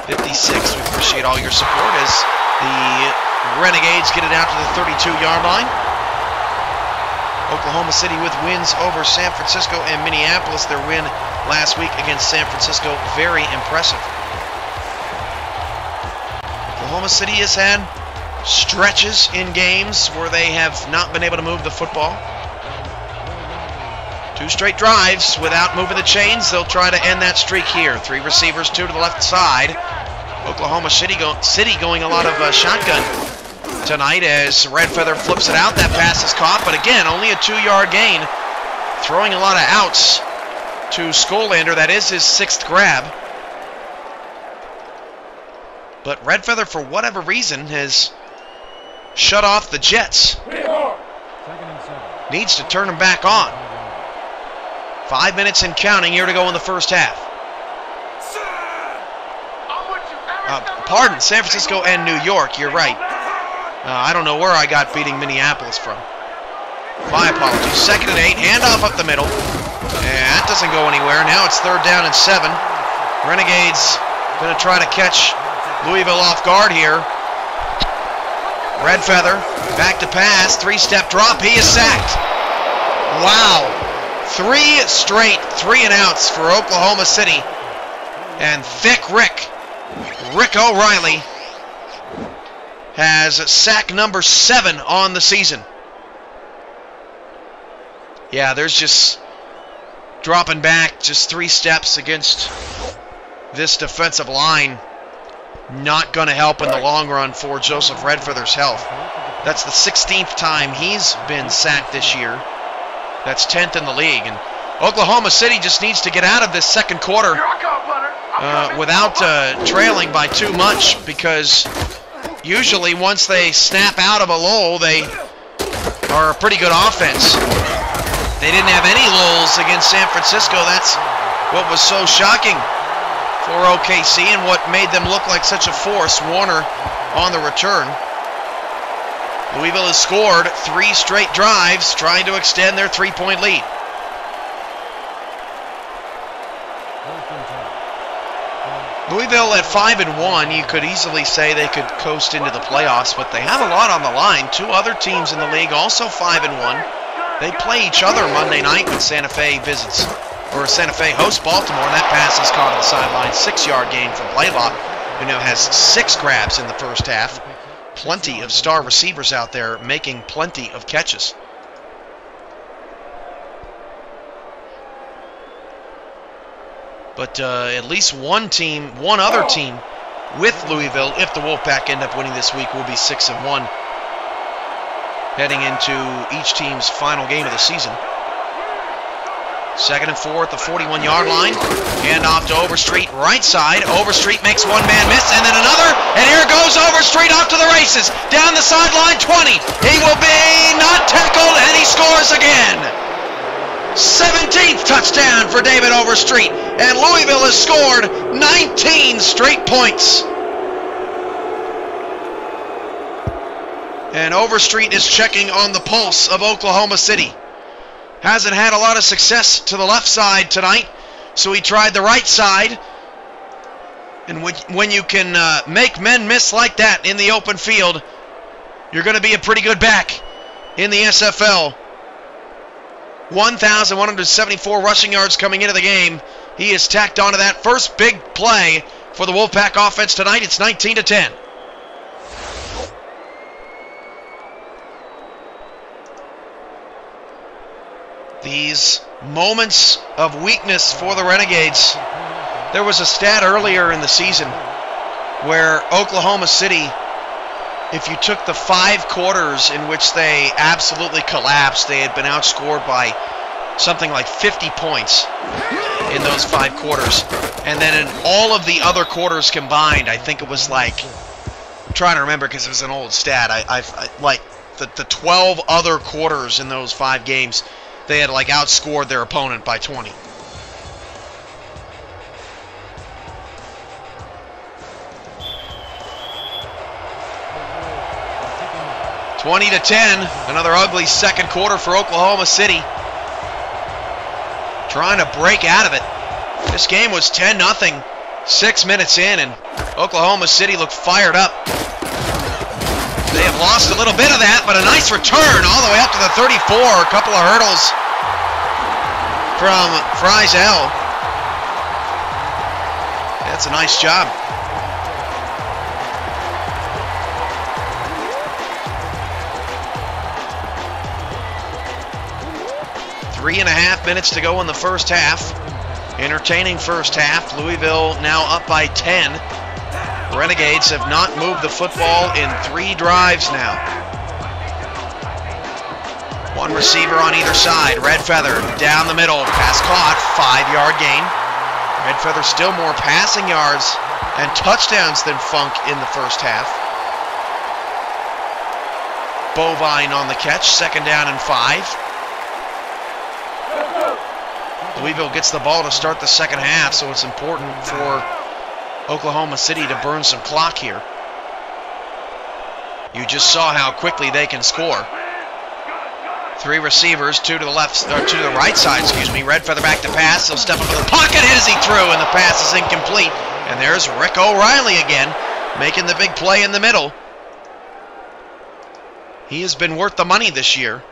56. We appreciate all your support as the Renegades get it out to the 32-yard line. Oklahoma City with wins over San Francisco and Minneapolis. Their win last week against San Francisco, very impressive. Oklahoma City has had stretches in games where they have not been able to move the football. 2 straight drives without moving the chains. They'll try to end that streak here. 3 receivers, 2 to the left side. Oklahoma City going a lot of shotgun tonight as Red Feather flips it out. That pass is caught, but again, only a 2-yard gain. Throwing a lot of outs to Skolander. That is his 6th grab. But Redfeather, for whatever reason, has shut off the Jets. Needs to turn them back on. 5 minutes and counting here to go in the first half. Pardon, San Francisco and New York, you're right. I don't know where I got beating Minneapolis from. My apologies. 2nd and 8, handoff up the middle. And that doesn't go anywhere. Now it's 3rd down and 7. Renegades going to try to catch Louisville off guard here. Redfeather, back to pass, 3-step drop, he is sacked. Wow. 3 straight 3-and-outs for Oklahoma City. And Thick Rick O'Reilly has sack number 7 on the season. Yeah, there's just dropping back just 3 steps against this defensive line. Not going to help in the long run for Joseph Redfeather's health. That's the 16th time he's been sacked this year. That's 10th in the league. And Oklahoma City just needs to get out of this second quarter without trailing by too much, because usually once they snap out of a lull, they are a pretty good offense. They didn't have any lulls against San Francisco. That's what was so shocking for OKC and what made them look like such a force. Warner on the return. Louisville has scored 3 straight drives, trying to extend their 3-point lead. Louisville at 5-1, you could easily say they could coast into the playoffs, but they have a lot on the line. 2 other teams in the league also 5-1. They play each other Monday night when Santa Fe hosts Baltimore. That pass is caught on the sideline. 6-yard gain from Blaylock, who now has 6 grabs in the first half. Plenty of star receivers out there making plenty of catches. But at least one other team with Louisville, if the Wolfpack end up winning this week, will be 6-1. Heading into each team's final game of the season. 2nd and 4 at the 41-yard line. Hand off to Overstreet, right side. Overstreet makes one man miss, and then another. And here goes Overstreet off to the races. Down the sideline, 20. He will be not tackled, and he scores again. 17th touchdown for David Overstreet. And Louisville has scored 19 straight points. And Overstreet is checking on the pulse of Oklahoma City. Hasn't had a lot of success to the left side tonight, so he tried the right side. And when you can make men miss like that in the open field, you're going to be a pretty good back in the SFL. 1,174 rushing yards coming into the game. He is tacked onto that first big play for the Wolfpack offense tonight. It's 19-10. These moments of weakness for the Renegades. There was a stat earlier in the season where Oklahoma City, if you took the 5 quarters in which they absolutely collapsed, they had been outscored by something like 50 points in those 5 quarters. And then in all of the other quarters combined, I think it was like, I'm trying to remember because it was an old stat, I like the 12 other quarters in those 5 games, they had like outscored their opponent by 20. (20-10), another ugly second quarter for Oklahoma City. Trying to break out of it. This game was 10-0, 6 minutes in, and Oklahoma City looked fired up. They have lost a little bit of that, but a nice return all the way up to the 34. A couple of hurdles from Friesel. That's a nice job. Three and a half minutes to go in the first half. Entertaining first half. Louisville now up by 10. Renegades have not moved the football in 3 drives now. One receiver on either side. Redfeather down the middle. Pass caught. 5-yard gain. Redfeather still more passing yards and touchdowns than Funk in the first half. Bovine on the catch, 2nd down and 5. Louisville gets the ball to start the second half, so it's important for Oklahoma City to burn some clock here. You just saw how quickly they can score. 3 receivers, 2 to the left, or 2 to the right side, Red feather back to pass. He'll step up in the pocket, hit as he threw, and the pass is incomplete. And there's Rick O'Reilly again, making the big play in the middle. He has been worth the money this year.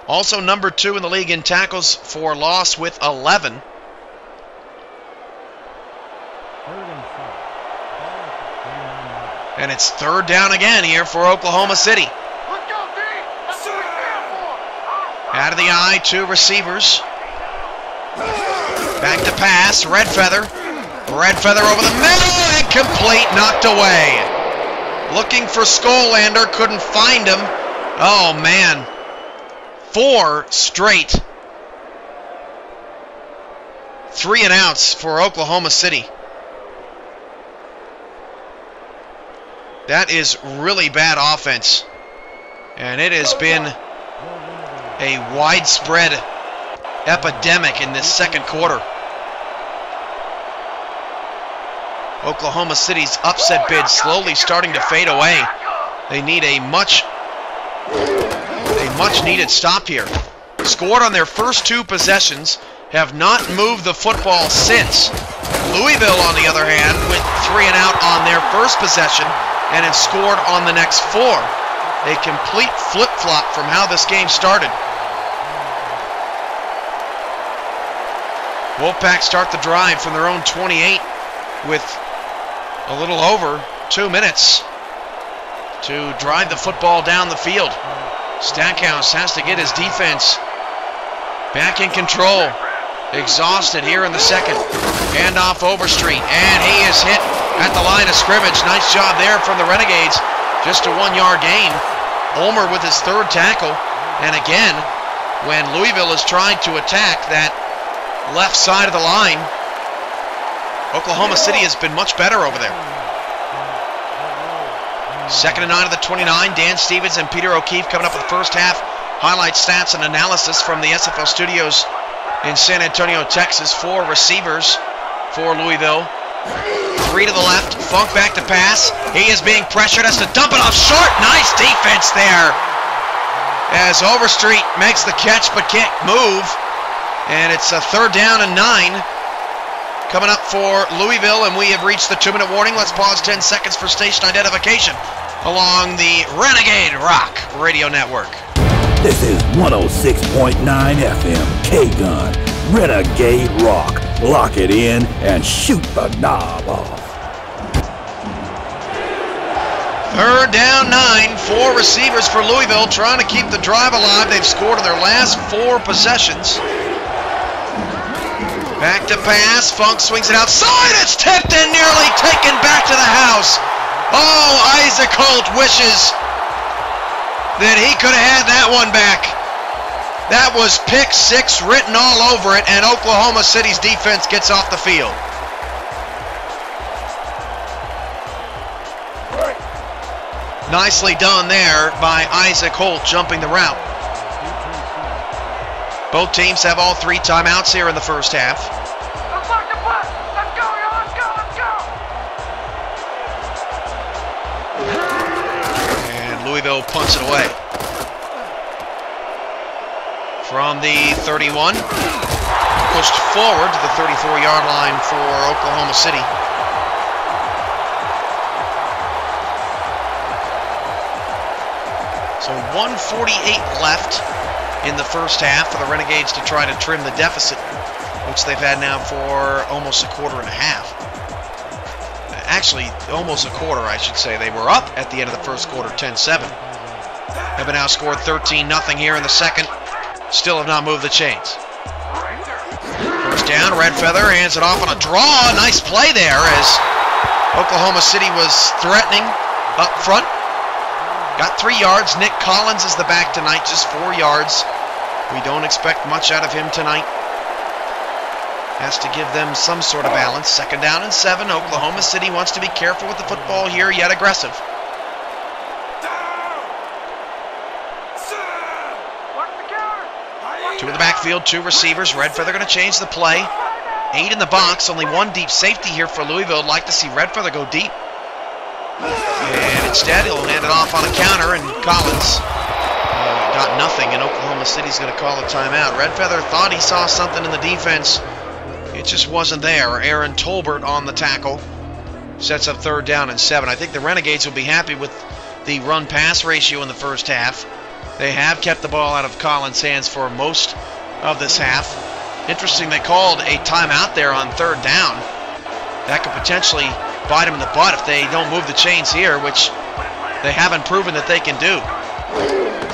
Also number 2 in the league in tackles for loss with 11. And it's 3rd down again here for Oklahoma City. Out of the eye, 2 receivers. Back to pass, Red feather over the middle, incomplete, knocked away. Looking for Skolander, couldn't find him. Oh man, 4 straight 3-and-outs for Oklahoma City. That is really bad offense, and it has been a widespread epidemic in this second quarter. Oklahoma City's upset bid slowly starting to fade away. They need a much needed stop here. Scored on their first 2 possessions, have not moved the football since. Louisville, on the other hand, went 3-and-out on their first possession and have scored on the next 4. A complete flip-flop from how this game started. Wolfpack start the drive from their own 28 with a little over 2 minutes to drive the football down the field. Stackhouse has to get his defense back in control. Exhausted here in the second. Handoff Overstreet, and he is hit at the line of scrimmage. Nice job there from the Renegades. Just a 1-yard gain. Ulmer with his 3rd tackle. And again, when Louisville is trying to attack that left side of the line, Oklahoma City has been much better over there. 2nd and 9 of the 29. Dan Stevens and Peter O'Keefe coming up with the first half. Highlight stats and analysis from the SFL studios in San Antonio, Texas. 4 receivers for Louisville. 3 to the left. Funk back to pass. He is being pressured. Has to dump it off short. Nice defense there, as Overstreet makes the catch but can't move. And it's a 3rd down and 9 coming up for Louisville, and we have reached the 2-minute warning. Let's pause 10 seconds for station identification along the Renegade Rock Radio Network.
This is 106.9 FM K-Gun, Renegade Rock. Lock it in and shoot the knob off.
3rd down 9, 4 receivers for Louisville trying to keep the drive alive. They've scored on their last 4 possessions. Back to pass, Funk swings it outside, it's tipped and nearly taken back to the house. Oh, Isaac Holt wishes that he could have had that one back. That was pick 6 written all over it, and Oklahoma City's defense gets off the field. Nicely done there by Isaac Holt, jumping the route. Both teams have all 3 timeouts here in the first half. And Louisville punts it away. From the 31, pushed forward to the 34-yard line for Oklahoma City. So 1:48 left in the first half for the Renegades to try to trim the deficit, which they've had now for almost a quarter and a half. Actually, almost a quarter, I should say. They were up at the end of the first quarter, 10-7. Have been outscored 13-0 here in the second. Still have not moved the chains. First down, Red Feather hands it off on a draw. Nice play there as Oklahoma City was threatening up front. Got 3 yards. Nick Collins is the back tonight, just 4 yards. We don't expect much out of him tonight. has to give them some sort of balance. 2nd down and 7. Oklahoma City wants to be careful with the football here, yet aggressive. Two in the backfield, 2 receivers. Redfeather going to change the play. 8 in the box, only 1 deep safety here for Louisville. I'd like to see Redfeather go deep. And instead, he'll hand it off on a counter, and Collins got nothing, and Oklahoma City's going to call a timeout. Redfeather thought he saw something in the defense. It just wasn't there. Aaron Tolbert on the tackle. Sets up 3rd down and 7. I think the Renegades will be happy with the run-pass ratio in the first half. They have kept the ball out of Collins' hands for most of this half. Interesting, they called a timeout there on 3rd down. That could potentially bite them in the butt if they don't move the chains here, which they haven't proven that they can do.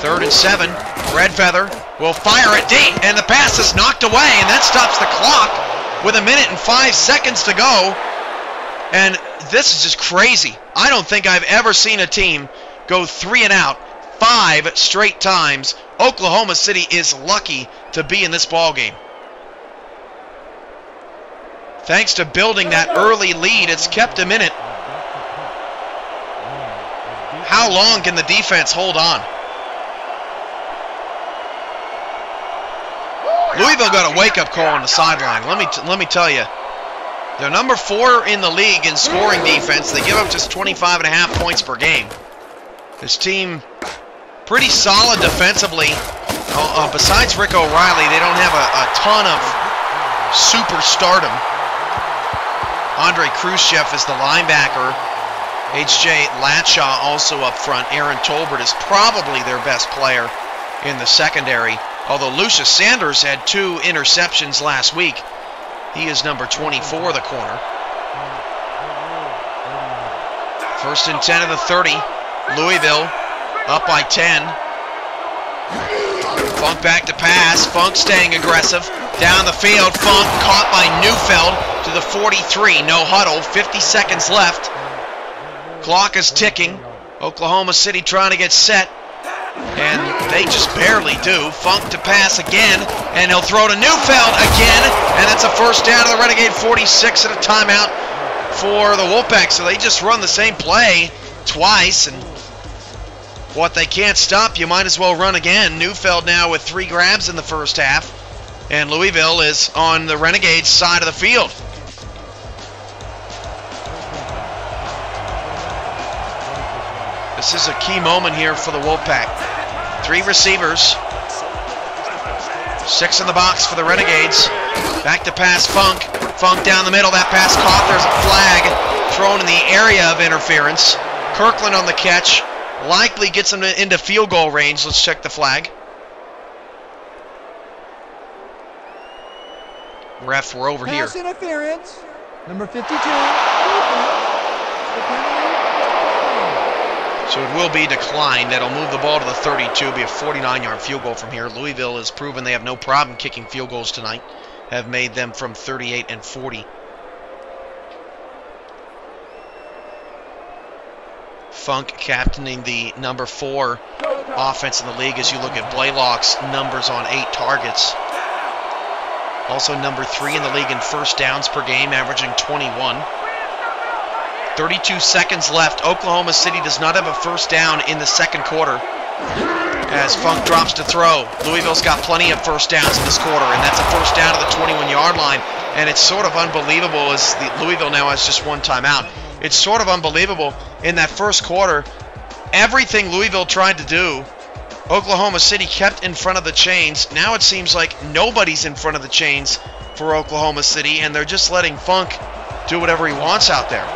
3rd and 7. Redfeather will fire it deep, and the pass is knocked away, and that stops the clock with 1 minute and 5 seconds to go. And this is just crazy. I don't think I've ever seen a team go 3 and out 5 straight times. Oklahoma City is lucky to be in this ball game. Thanks to building that early lead, it's kept them in it. How long can the defense hold on? Louisville got a wake-up call on the sideline. Let me tell you. They're number 4 in the league in scoring defense. They give up just 25.5 points per game. This team, pretty solid defensively. Besides Rick O'Reilly, they don't have a ton of superstardom. Andre Khrushchev is the linebacker. H.J. Latshaw also up front. Aaron Tolbert is probably their best player in the secondary. Although Lucius Sanders had 2 interceptions last week. He is number 24, the corner. 1st and 10 of the 30. Louisville up by 10. Funk back to pass. Funk staying aggressive. Down the field. Funk caught by Neufeld to the 43. No huddle. 50 seconds left. Clock is ticking. Oklahoma City trying to get set. And they just barely do. Funk to pass again, and he'll throw to Neufeld again, and that's a 1st down to the Renegade 46 and a timeout for the Wolfpack. So they just run the same play twice, and what they can't stop, you might as well run again. Neufeld now with 3 grabs in the first half, and Louisville is on the Renegades side of the field. This is a key moment here for the Wolfpack. 3 receivers. 6 in the box for the Renegades. Back to pass Funk. Funk down the middle. That pass caught. There's a flag thrown in the area of interference. Kirkland on the catch. Likely gets him into field goal range. Let's check the flag. Ref, we're over here.
Pass interference. Number 52.
So it will be declined. That'll move the ball to the 32. It'll be a 49-yard field goal from here. Louisville has proven they have no problem kicking field goals tonight. Have made them from 38 and 40. Funk captaining the number 4 offense in the league as you look at Blaylock's numbers on 8 targets. Also number 3 in the league in 1st downs per game, averaging 21. 32 seconds left. Oklahoma City does not have a 1st down in the 2nd quarter as Funk drops to throw. Louisville's got plenty of 1st downs in this quarter, and that's a 1st down to the 21-yard line. And it's sort of unbelievable as Louisville now has just 1 timeout. It's sort of unbelievable. In that 1st quarter, everything Louisville tried to do, Oklahoma City kept in front of the chains. Now it seems like nobody's in front of the chains for Oklahoma City, and they're just letting Funk do whatever he wants out there.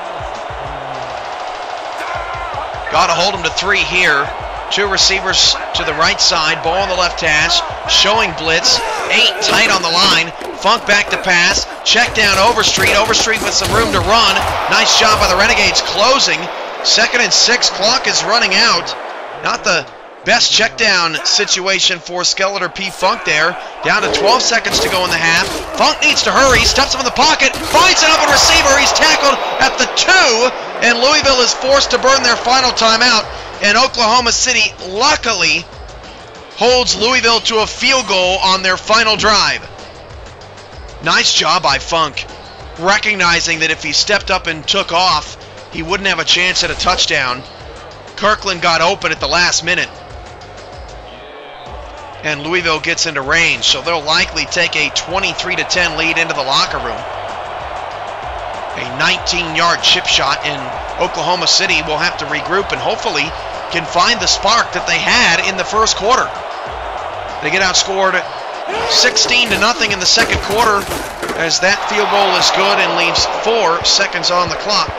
Got to hold him to 3 here. 2 receivers to the right side. Ball on the left hash. Showing blitz. 8 tight on the line. Funk back to pass. Check down Overstreet. Overstreet with some room to run. Nice job by the Renegades closing. 2nd and 6. Clock is running out. Not the best check down situation for Skeletor P. Funk there. Down to 12 seconds to go in the half. Funk needs to hurry. Stuffs him in the pocket. Finds an open receiver. He's tackled at the 2. And Louisville is forced to burn their final timeout. And Oklahoma City, luckily, holds Louisville to a field goal on their final drive. Nice job by Funk, recognizing that if he stepped up and took off, he wouldn't have a chance at a touchdown. Kirkland got open at the last minute, and Louisville gets into range, so they'll likely take a 23-10 lead into the locker room. A 19-yard chip shot, and Oklahoma City will have to regroup and hopefully can find the spark that they had in the first quarter. They get outscored 16-0 in the second quarter, as that field goal is good and leaves 4 seconds on the clock.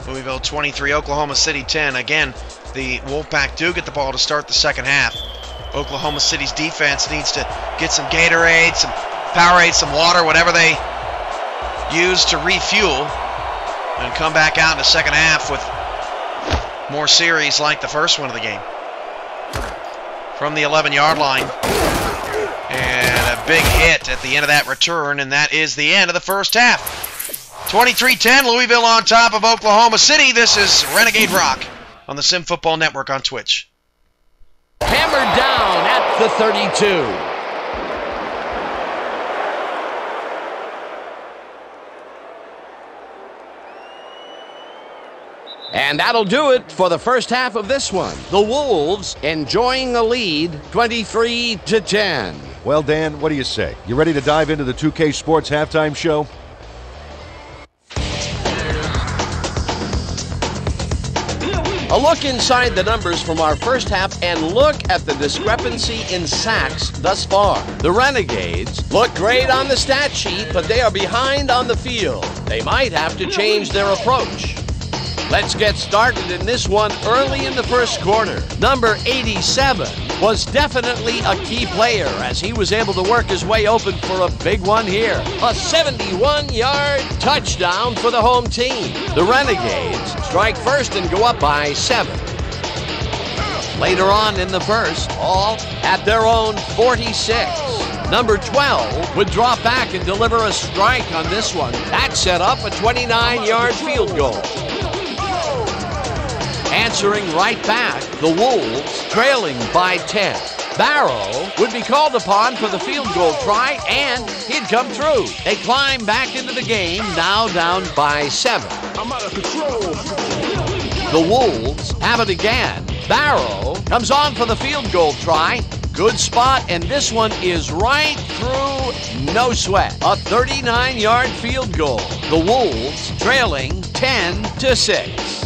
Louisville 23, Oklahoma City 10. Again, the Wolfpack do get the ball to start the second half. Oklahoma City's defense needs to get some Gatorade, some Powerade, some water, whatever they use to refuel, and come back out in the second half with more series like the first one of the game. From the 11-yard line. And a big hit at the end of that return, and that is the end of the first half. 23-10, Louisville on top of Oklahoma City. This is Renegade Rock on the Sim Football Network on Twitch.
Hammered down at the 32. And that'll do it for the first half of this one. The Wolves enjoying a lead, 23-10.
Well, Dan, what do you say? You ready to dive into the 2K Sports halftime show?
A look inside the numbers from our first half and look at the discrepancy in sacks thus far. The Renegades look great on the stat sheet, but they are behind on the field. They might have to change their approach. Let's get started in this one early in the first quarter. Number 87 was definitely a key player as he was able to work his way open for a big one here. A 71-yard touchdown for the home team. The Renegades strike first and go up by 7. Later on in the first, all at their own 46. Number 12 would drop back and deliver a strike on this one. That set up a 29-yard field goal. Answering right back, the Wolves trailing by 10. Barrow would be called upon for the field goal try, and he'd come through. They climb back into the game, now down by 7.
I'm out of control.
The Wolves have it again. Barrow comes on for the field goal try. Good spot, and this one is right through, no sweat. A 39-yard field goal. The Wolves trailing 10-6.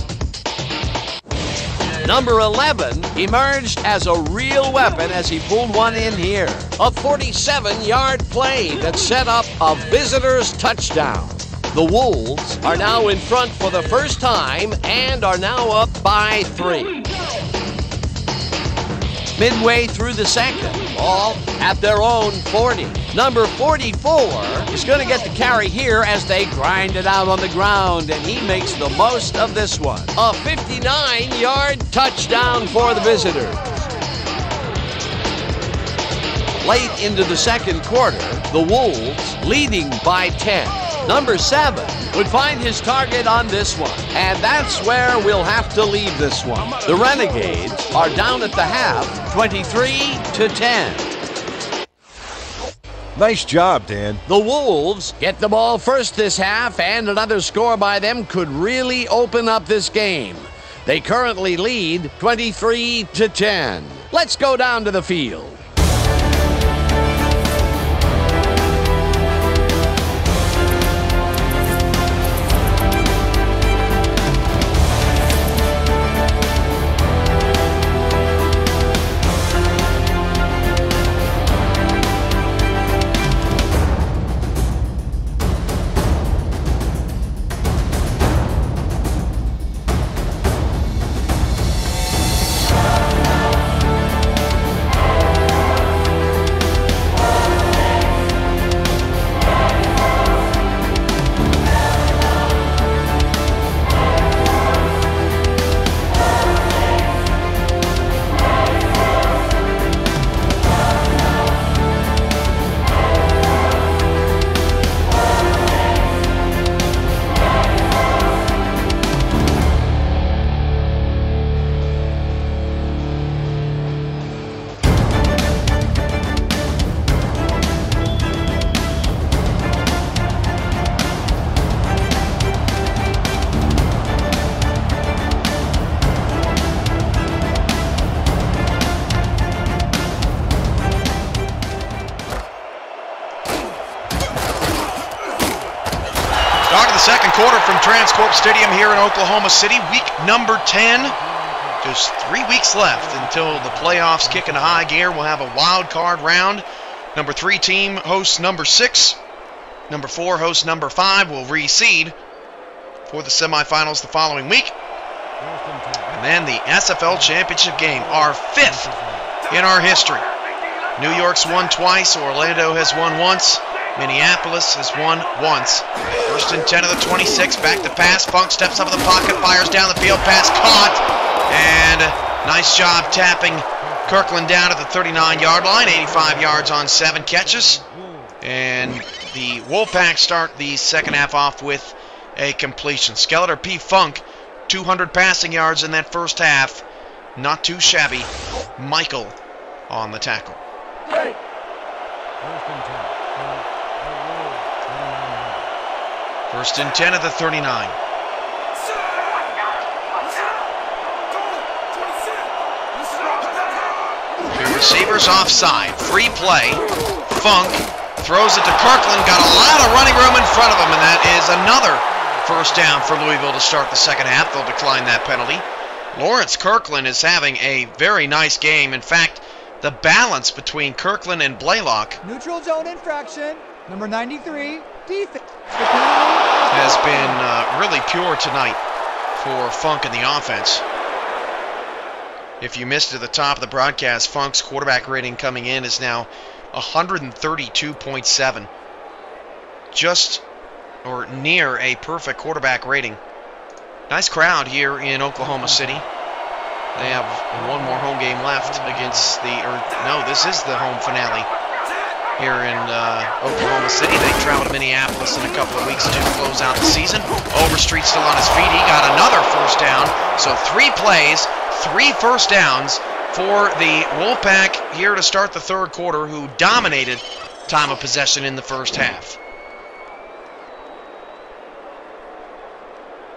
Number 11 emerged as a real weapon as he pulled one in here. A 47-yard play that set up a visitor's touchdown. The Wolves are now in front for the first time and are now up by 3. Midway through the second, all at their own 40. Number 44 is going to get the carry here as they grind it out on the ground, and he makes the most of this one. A 59-yard touchdown for the visitors. Late into the second quarter, the Wolves leading by 10. Number 7 would find his target on this one, and that's where we'll have to leave this one. The Renegades are down at the half, 23-10.
Nice job, Dan.
The Wolves get the ball first this half, and another score by them could really open up this game. They currently lead 23-10. Let's go down to the field.
Start of the second quarter from Transcorp Stadium here in Oklahoma City, week number 10. Just 3 weeks left until the playoffs kick into high gear. We'll have a wild card round. Number 3 team hosts number 6. Number 4 hosts number 5. Will reseed for the semifinals the following week. And then the SFL Championship game, our 5th in our history. New York's won twice, Orlando has won once, Minneapolis has won once. First and 10 of the 26, back to pass. Funk steps up in the pocket, fires down the field, pass caught. And nice job tapping Kirkland down at the 39-yard line, 85 yards on 7 catches. And the Wolfpack start the second half off with a completion. Skeletor P. Funk, 200 passing yards in that first half. Not too shabby. Michael on the tackle. First and 10 at the 39. Two receivers offside. Free play. Funk throws it to Kirkland. Got a lot of running room in front of him, and that is another first down for Louisville to start the second half. They'll decline that penalty. Lawrence Kirkland is having a very nice game. In fact, the balance between Kirkland and Blaylock
Neutral zone infraction, number 93, defense.
has been really pure tonight for Funk in the offense. If you missed it at the top of the broadcast, Funk's quarterback rating coming in is now 132.7. Just or near a perfect quarterback rating. Nice crowd here in Oklahoma City. They have one more home game left against this is the home finale here in Oklahoma City. They travel to Minneapolis in a couple of weeks to close out the season. Overstreet still on his feet. He got another first down. So 3 plays, 3 first downs for the Wolfpack here to start the third quarter, who dominated time of possession in the first half.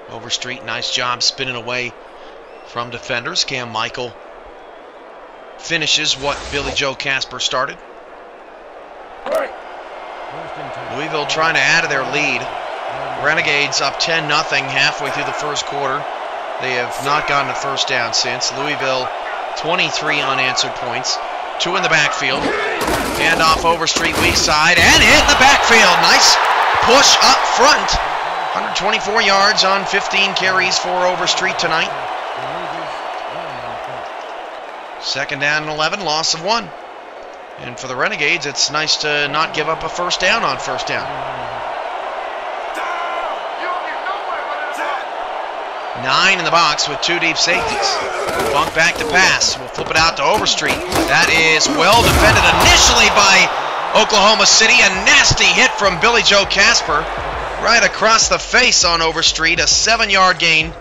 Overstreet, nice job spinning away from defenders. Cam Michael finishes what Billy Joe Casper started. Louisville trying to add to their lead. Renegades up 10-0 halfway through the first quarter. They have not gotten a first down since. Louisville 23 unanswered points. 2 in the backfield. Hand off Overstreet, weak side, and hit in the backfield. Nice push up front. 124 yards on 15 carries for Overstreet tonight. Second down and 11, loss of 1. And for the Renegades, it's nice to not give up a first down on first down. 9 in the box with 2 deep safeties. Funk back to pass. We'll flip it out to Overstreet. That is well defended initially by Oklahoma City. A nasty hit from Billy Joe Casper right across the face on Overstreet. A 7-yard gain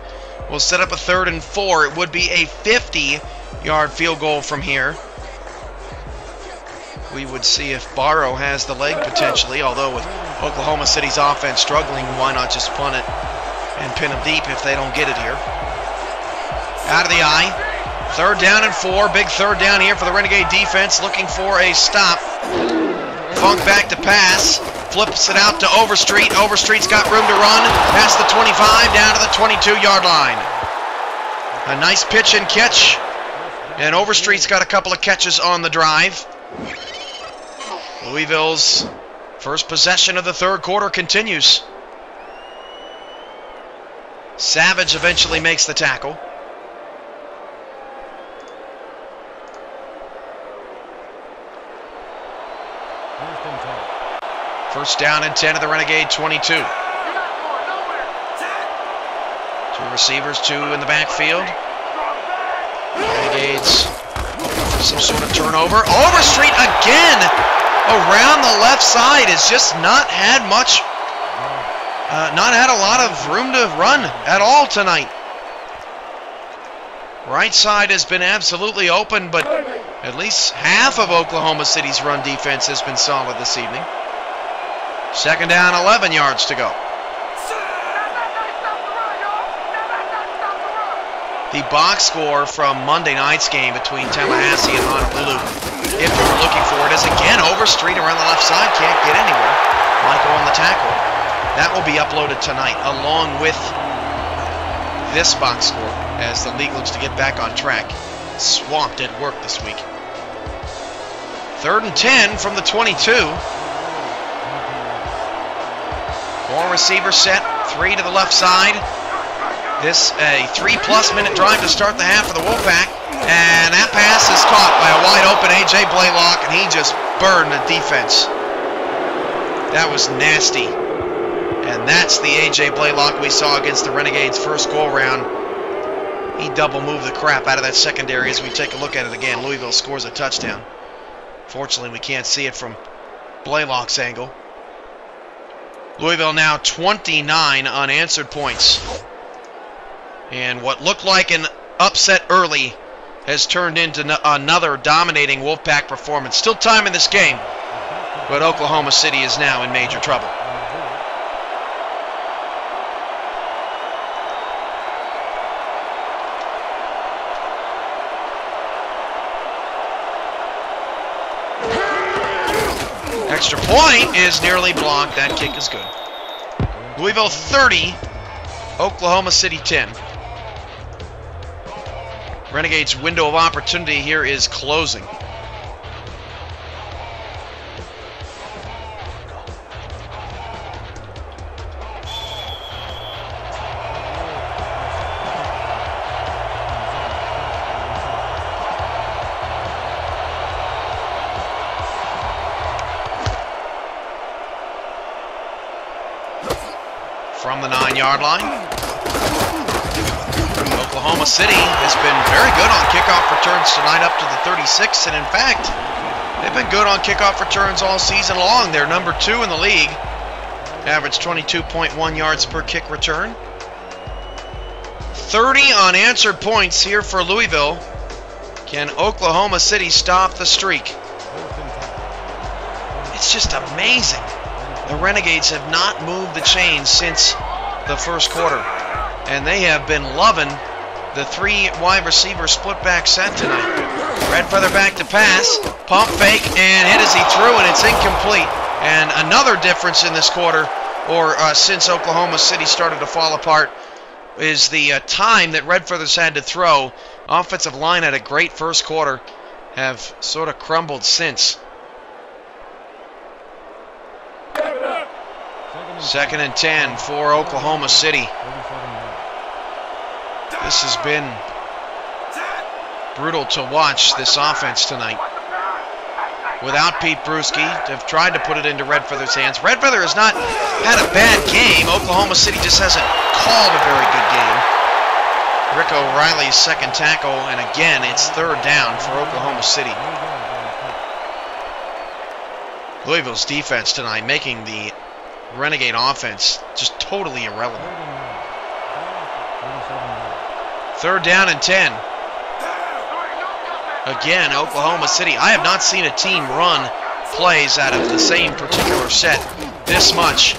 will set up a 3rd and 4. It would be a 50-yard field goal from here. We would see if Barrow has the leg potentially, although with Oklahoma City's offense struggling, why not just punt it and pin them deep if they don't get it here. Out of the eye. 3rd down and 4. Big 3rd down here for the Renegade defense, looking for a stop. Funk back to pass. Flips it out to Overstreet. Overstreet's got room to run past the 25 down to the 22-yard line. A nice pitch and catch. And Overstreet's got a couple of catches on the drive. Louisville's first possession of the third quarter continues. Savage eventually makes the tackle. First down and 10 of the Renegade 22. 2 receivers, 2 in the backfield. Renegades some sort of turnover. Overstreet again around the left side has just not had much, not had a lot of room to run at all tonight. Right side has been absolutely open, but at least half of Oklahoma City's run defense has been solid this evening. Second down, 11 yards to go. The box score from Monday night's game between Tallahassee and Honolulu, if you were looking for it, is again Overstreet around the left side. Can't get anywhere. Michael on the tackle. That will be uploaded tonight, along with this box score, as the league looks to get back on track. Swamped at work this week. 3rd and 10 from the 22. 4 receiver set, 3 to the left side. This a 3+ minute drive to start the half for the Wolfpack. And that pass is caught by a wide open A.J. Blaylock, and he just burned the defense. That was nasty. And that's the A.J. Blaylock we saw against the Renegades first go-around. He double moved the crap out of that secondary. As we take a look at it again, Louisville scores a touchdown. Fortunately, we can't see it from Blaylock's angle. Louisville now 29 unanswered points. And what looked like an upset early has turned into another dominating Wolfpack performance. Still time in this game, but Oklahoma City is now in major trouble. Extra point is nearly blocked. That kick is good. Louisville 30, Oklahoma City 10. Renegades' window of opportunity here is closing. From the 9-yard line. Oklahoma City has been very good on kickoff returns tonight, up to the 36, and in fact, they've been good on kickoff returns all season long. They're number 2 in the league. Average 22.1 yards per kick return. 30 unanswered points here for Louisville. Can Oklahoma City stop the streak? It's just amazing. The Renegades have not moved the chains since the first quarter, and they have been loving the 3 wide receiver split back set tonight. Red Feather back to pass, pump fake, and hit as he threw, and it's incomplete. And another difference in this quarter, or since Oklahoma City started to fall apart, is the time that Red Feathers had to throw. Offensive line had a great first quarter, have sort of crumbled since. 2nd and 10 for Oklahoma City. This has been brutal to watch, this offense tonight. Without Pete Bruschi, they've tried to put it into Red Feather's hands. Red Feather has not had a bad game. Oklahoma City just hasn't called a very good game. Rick O'Reilly's second tackle, and again, it's 3rd down for Oklahoma City. Louisville's defense tonight making the Renegade offense just totally irrelevant. 3rd down and 10. Again, Oklahoma City. I have not seen a team run plays out of the same particular set this much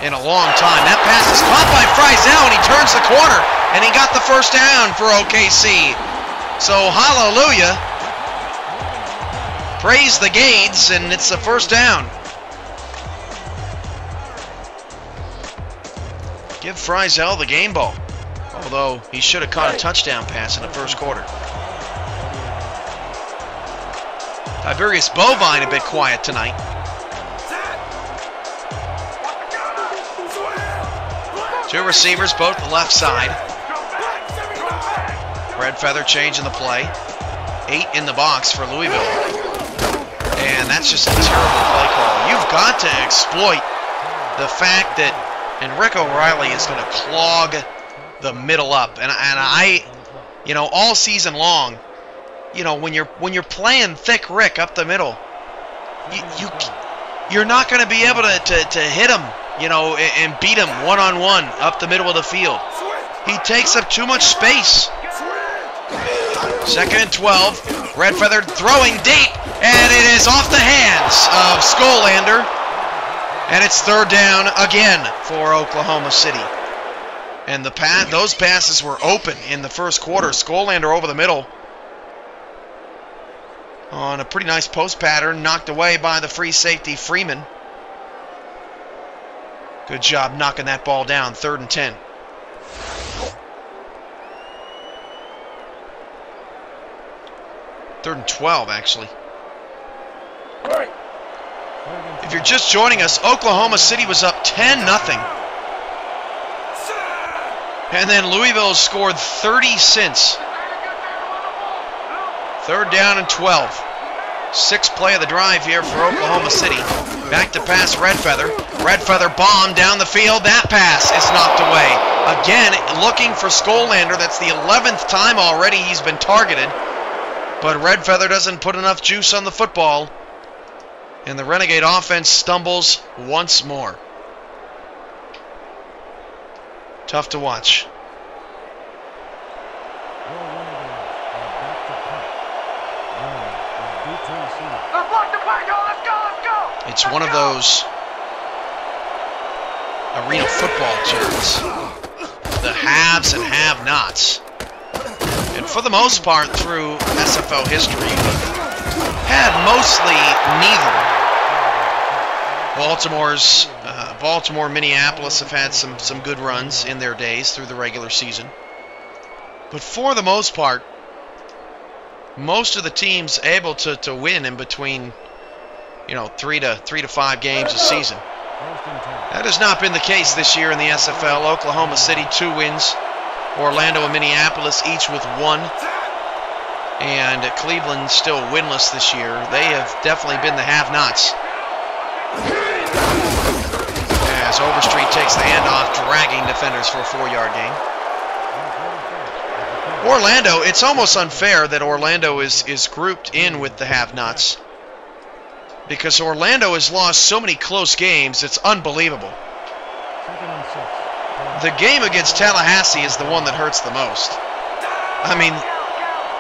in a long time. That pass is caught by Friesel, and he turns the corner, and he got the first down for OKC. So hallelujah. Praise the Gades, and it's the first down. Give Friesel the game ball, although he should have caught a touchdown pass in the first quarter. Tiberius Bovine a bit quiet tonight. Two receivers, both the left side. Red Feather changing the play. 8 in the box for Louisville. And that's just a terrible play call. You've got to exploit the fact that, and Rick O'Reilly is going to clog the middle up. And I, you know, all season long, you know, when you're playing thick Rick up the middle, you're not going to be able to hit him, you know, and beat him one-on-one up the middle of the field. He takes up too much space. 2nd and 12. Red Feather throwing deep, and it is off the hands of Skolander. And it's 3rd down again for Oklahoma City. And those passes were open in the first quarter. Skolander over the middle on a pretty nice post pattern, knocked away by the free safety Freeman. Good job knocking that ball down. 3rd and 10. Third and 12, actually. If you're just joining us, Oklahoma City was up 10-0. And then Louisville scored 30 since. 3rd down and 12. 6th play of the drive here for Oklahoma City. Back to pass Redfeather. Redfeather bomb down the field. That pass is knocked away. Again, looking for Skolander. That's the 11th time already he's been targeted. But Redfeather doesn't put enough juice on the football. And the Renegade offense stumbles once more. Tough to watch. It's one of those arena football terms. The haves and have-nots. And for the most part, through SFL history, had mostly neither. Baltimore, Minneapolis have had some good runs in their days through the regular season. But for the most part, most of the teams able to win in between, 3 to 5 games a season. That has not been the case this year in the SFL. Oklahoma City 2 wins. Orlando and Minneapolis each with 1. And Cleveland still winless this year. They have definitely been the have-nots. As Overstreet takes the handoff, dragging defenders for a 4-yard gain. Orlando, it's almost unfair that Orlando is grouped in with the have-nots, because Orlando has lost so many close games, it's unbelievable. The game against Tallahassee is the one that hurts the most. I mean,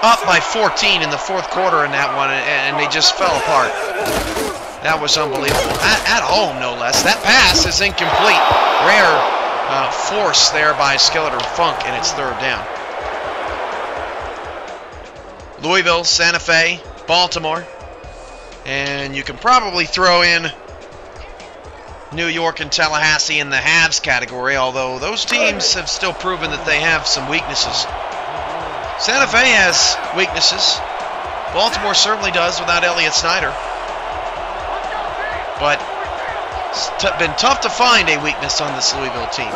up by 14 in the 4th quarter in that one, and they just fell apart. That was unbelievable. At home, no less. That pass is incomplete. Rare force there by Skeletor Funk, and it's 3rd down. Louisville, Santa Fe, Baltimore. And you can probably throw in New York and Tallahassee in the halves category, although those teams have still proven that they have some weaknesses. Santa Fe has weaknesses. Baltimore certainly does without Elliott Snyder. But it's been tough to find a weakness on this Louisville team.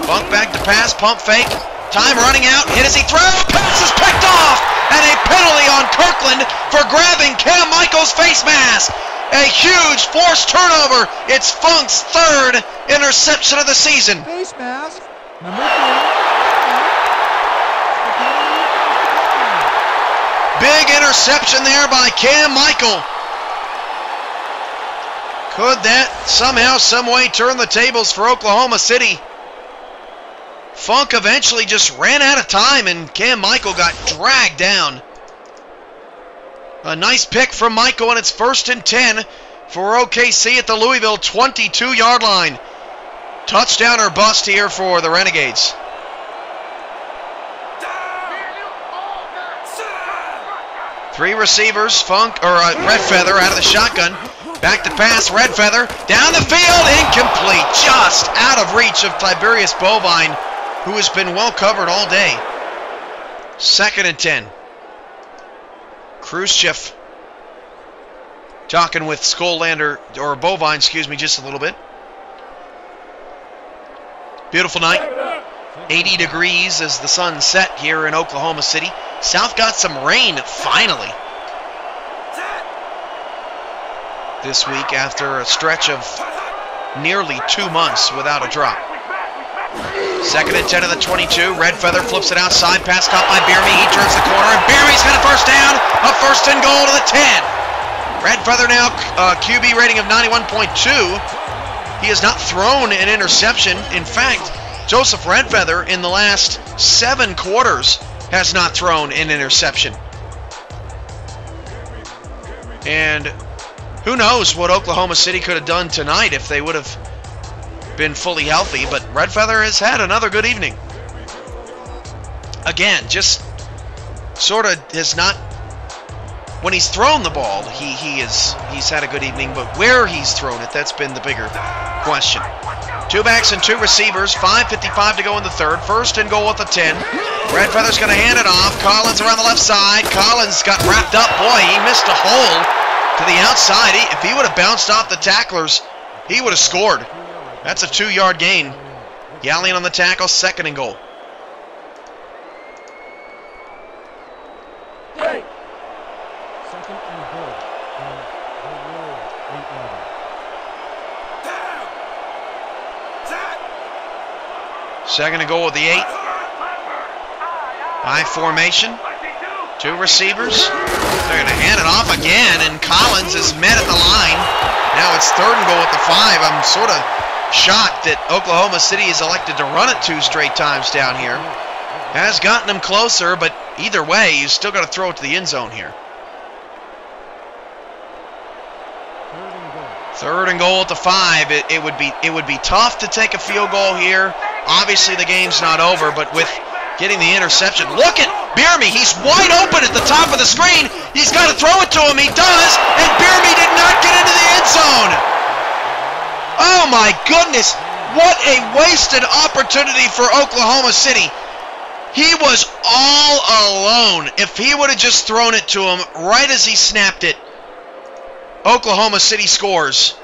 Bunk back to pass, pump fake. Time running out. Hit as he throws. Pass is picked off. And a penalty on Kirkland for grabbing Cam Michael's face mask. A huge forced turnover. It's Funk's 3rd interception of the season.
Face mask.
Big interception there by Cam Michael. Could that somehow, some way turn the tables for Oklahoma City? Funk eventually just ran out of time and Cam Michael got dragged down. A nice pick from Michael, and it's 1st and 10 for OKC at the Louisville 22-yard line. Touchdown or bust here for the Renegades. Three receivers, Redfeather out of the shotgun. Back to pass, Redfeather, down the field, incomplete. Just out of reach of Tiberius Bovine, who has been well covered all day. 2nd and 10. Khrushchev talking with Skolander, or Bovine, excuse me, just a little bit. Beautiful night. 80 degrees as the sun set here in Oklahoma City. South got some rain, finally, this week after a stretch of nearly 2 months without a drop. 2nd and 10 of the 22. Redfeather flips it outside. Pass caught by Bierme. He turns the corner, and Bierme's got a 1st down. A 1st and goal to the 10. Redfeather now QB rating of 91.2. He has not thrown an interception. In fact, Joseph Redfeather in the last 7 quarters has not thrown an interception. And who knows what Oklahoma City could have done tonight if they would have been fully healthy, but Redfeather has had another good evening. Again, just sort of has not when he's thrown the ball, he's had a good evening, but where he's thrown it, that's been the bigger question. 2 backs and 2 receivers, 5:55 to go in the third. First and goal at the 10. Red Feather's going to hand it off. Collins around the left side. Collins got wrapped up. Boy, he missed a hole to the outside. If he would have bounced off the tacklers, he would have scored. That's a 2-yard gain. Gallion on the tackle, second and goal.
Second and goal.
Second and goal with the 8. High formation. 2 receivers. They're going to hand it off again, and Collins is met at the line. Now it's third and goal at the 5. I'm sort of shocked that Oklahoma City has elected to run it 2 straight times down here. Has gotten them closer, but either way, you still got to throw it to the end zone here. Third and goal at the 5. It would be tough to take a field goal here. Obviously, the game's not over, but with getting the interception, look at Bierme. He's wide open at the top of the screen. He's got to throw it to him. He does, and Bierme did not get into the end zone. Oh my goodness! What a wasted opportunity for Oklahoma City. He was all alone. If he would have just thrown it to him right as he snapped it, Oklahoma City scores.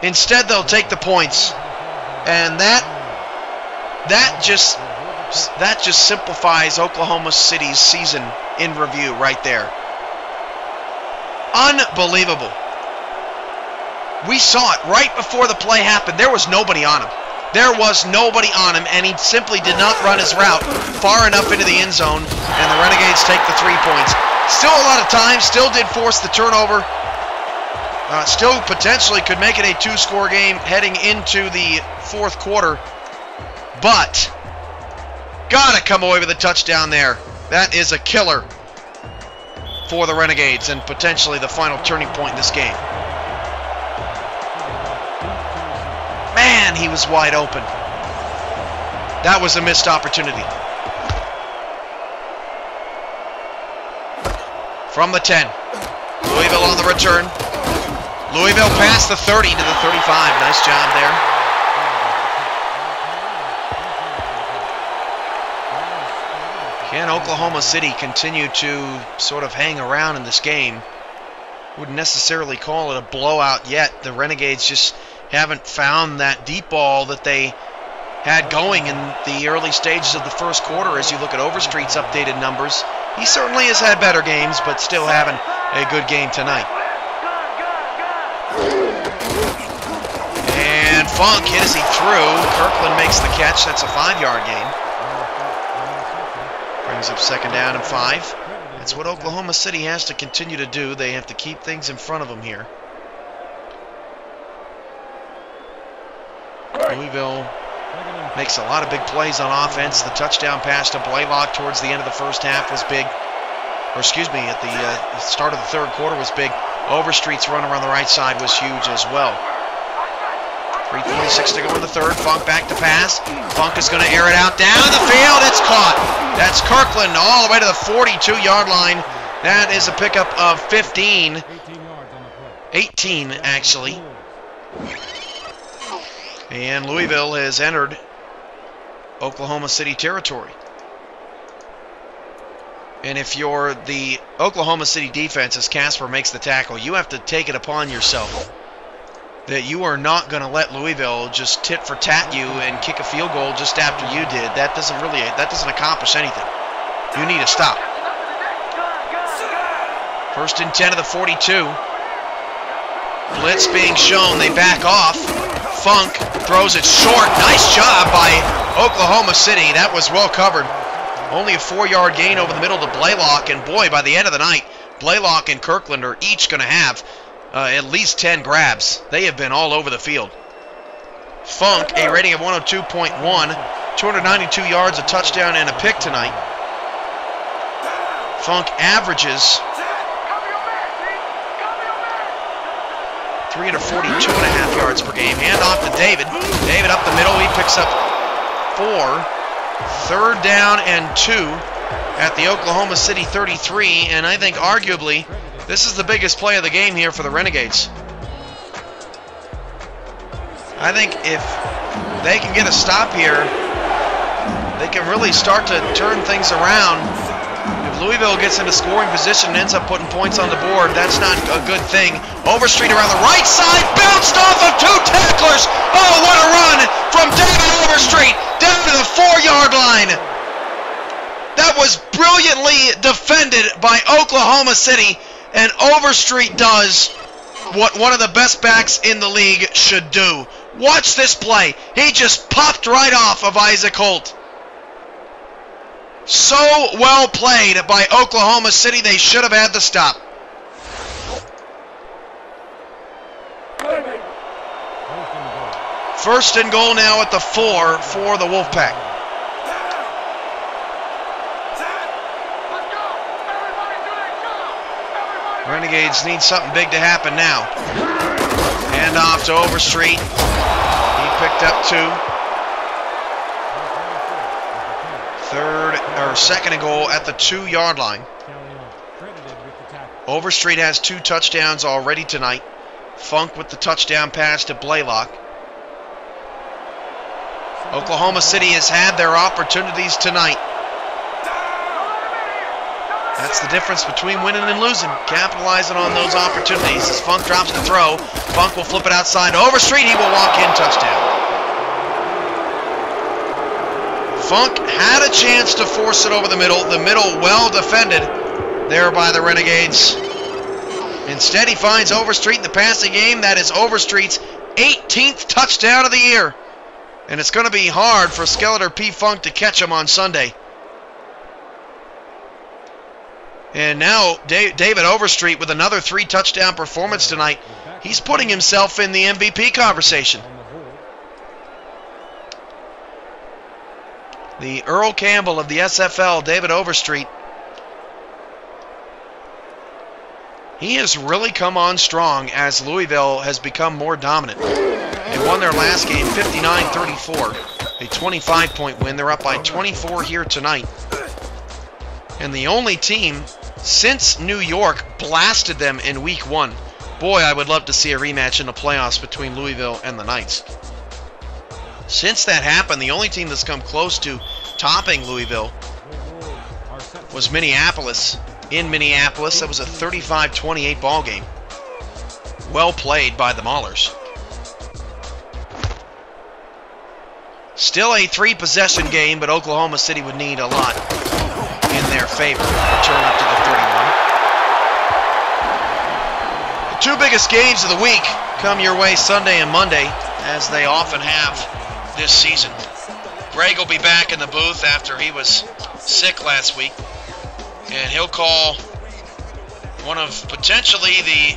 Instead, they'll take the points. And that just simplifies Oklahoma City's season in review right there. Unbelievable. We saw it right before the play happened. There was nobody on him. There was nobody on him, and he simply did not run his route far enough into the end zone, and the Renegades take the 3 points. Still a lot of time, still did force the turnover. Still potentially could make it a 2-score game heading into the fourth quarter, but gotta come away with a touchdown there. That is a killer for the Renegades and potentially the final turning point in this game. Man, he was wide open. That was a missed opportunity. From the 10. Louisville on the return. Louisville past the 30 to the 35. Nice job there. Can Oklahoma City continue to sort of hang around in this game? Wouldn't necessarily call it a blowout yet. The Renegades just haven't found that deep ball that they had going in the early stages of the first quarter. As you look at Overstreet's updated numbers, he certainly has had better games, but still having a good game tonight. And Funk hit as he threw. Kirkland makes the catch. That's a 5-yard gain. Brings up second down and 5. That's what Oklahoma City has to continue to do. They have to keep things in front of them here. Louisville makes a lot of big plays on offense. The touchdown pass to Blaylock towards the end of the first half was big. Or excuse me, at the start of the third quarter was big. Overstreet's run around the right side was huge as well. 3:46 to go in the third. Funk back to pass. Funk is going to air it out down the field. It's caught. That's Kirkland all the way to the 42-yard line. That is a pickup of 15. 18, actually. And Louisville has entered Oklahoma City territory. And if you're the Oklahoma City defense, as Casper makes the tackle, you have to take it upon yourself that you are not going to let Louisville just tit for tat you and kick a field goal just after you did. That doesn't accomplish anything. You need to stop. First and 10 of the 42. Blitz being shown. They back off. Funk throws it short. Nice job by Oklahoma City. That was well covered. Only a 4-yard gain over the middle to Blaylock. And boy, by the end of the night, Blaylock and Kirkland are each going to have at least 10 grabs. They have been all over the field. Funk, a rating of 102.1, 292 yards, a touchdown, and a pick tonight. Funk averages 342.5 yards per game. Hand off to David. David up the middle. He picks up 4. Third down and 2 at the Oklahoma City 33, and I think arguably This is the biggest play of the game here for the Renegades. I think if they can get a stop here, they can really start to turn things around. If Louisville gets into scoring position and ends up putting points on the board, that's not a good thing. Overstreet around the right side, bounced off of 2 tacklers. Oh, what a run from David Overstreet down to the 4-yard line. That was brilliantly defended by Oklahoma City, and Overstreet does what one of the best backs in the league should do. Watch this play. He just popped right off of Isaac Holt. So well played by Oklahoma City. They should have had the stop. First and goal now at the 4 for the Wolfpack. Renegades need something big to happen now. Hand off to Overstreet. He picked up 2. Second and goal at the 2-yard line. Overstreet has 2 touchdowns already tonight. Funk with the touchdown pass to Blaylock. Oklahoma City has had their opportunities tonight. That's the difference between winning and losing. Capitalizing on those opportunities. As Funk drops the throw, Funk will flip it outside to Overstreet. He will walk in, touchdown. Funk had a chance to force it over the middle. The middle well defended there by the Renegades. Instead, he finds Overstreet in the passing game. That is Overstreet's 18th touchdown of the year. And it's going to be hard for Skeletor P. Funk to catch him on Sunday. And now David Overstreet with another 3-touchdown performance tonight. He's putting himself in the MVP conversation. The Earl Campbell of the SFL, David Overstreet. He has really come on strong as Louisville has become more dominant. They won their last game 59-34, a 25-point win. They're up by 24 here tonight. And the only team since New York blasted them in week 1. Boy, I would love to see a rematch in the playoffs between Louisville and the Knights. Since that happened, the only team that's come close to topping Louisville was Minneapolis. In Minneapolis, that was a 35-28 ball game. Well played by the Maulers. Still a 3-possession game, but Oklahoma City would need a lot in their favor. Return up to the 31. The 2 biggest games of the week come your way Sunday and Monday, as they often have this season. Greg will be back in the booth after he was sick last week, and he'll call one of potentially the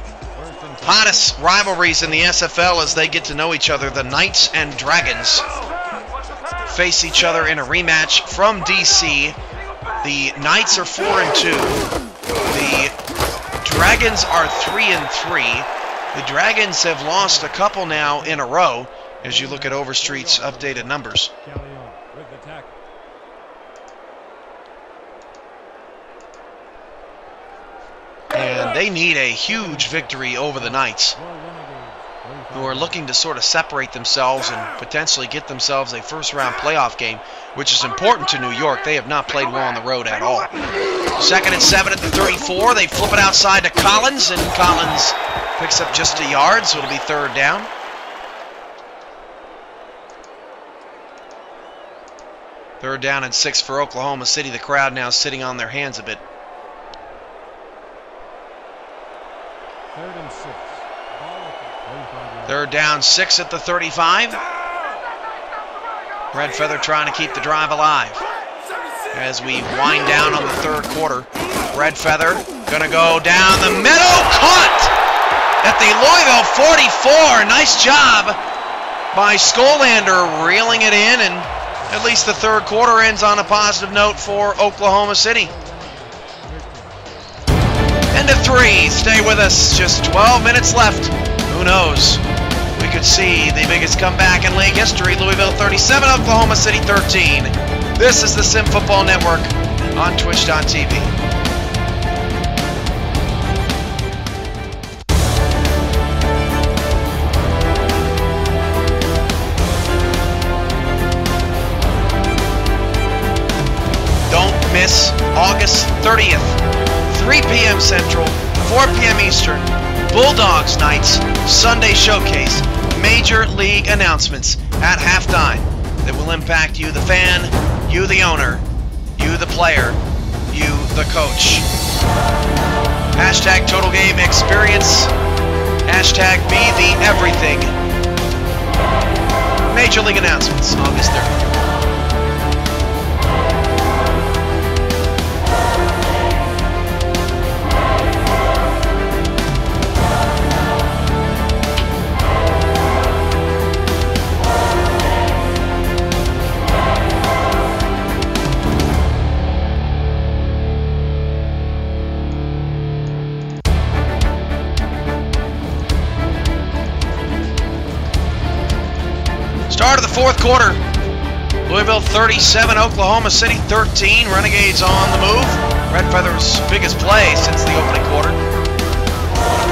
hottest rivalries in the SFL as they get to know each other. The Knights and Dragons face each other in a rematch from DC. The Knights are 4-2. The Dragons are 3-3. The Dragons have lost a couple now in a row as you look at Overstreet's updated numbers. And they need a huge victory over the Knights, who are looking to sort of separate themselves and potentially get themselves a first-round playoff game, which is important to New York. They have not played well on the road at all. 2nd and 7 at the 34. They flip it outside to Collins, and Collins picks up just a yard, so it'll be 3rd down. Third down and 6 for Oklahoma City. The crowd now sitting on their hands a bit.
3rd and 6.
3rd down, 6 at the 35. Red Feather trying to keep the drive alive. As we wind down on the 3rd quarter, Red Feather gonna go down the middle, caught at the Louisville 44. Nice job by Skolander reeling it in, and at least the 3rd quarter ends on a positive note for Oklahoma City. End of 3. Stay with us. Just 12 minutes left. Who knows? We could see the biggest comeback in league history. Louisville 37, Oklahoma City 13. This is the Sim Football Network on Twitch.tv. miss, August 30th, 3 p.m. Central, 4 p.m. Eastern, Bulldogs Nights, Sunday Showcase, Major League announcements at halftime that will impact you, the fan, you, the owner, you, the player, you, the coach. Hashtag Total Game Experience. Hashtag Be the Everything. Major League announcements, August 30th. Start of the fourth quarter. Louisville 37, Oklahoma City 13. Renegades on the move. Red Feather's biggest play since the opening quarter.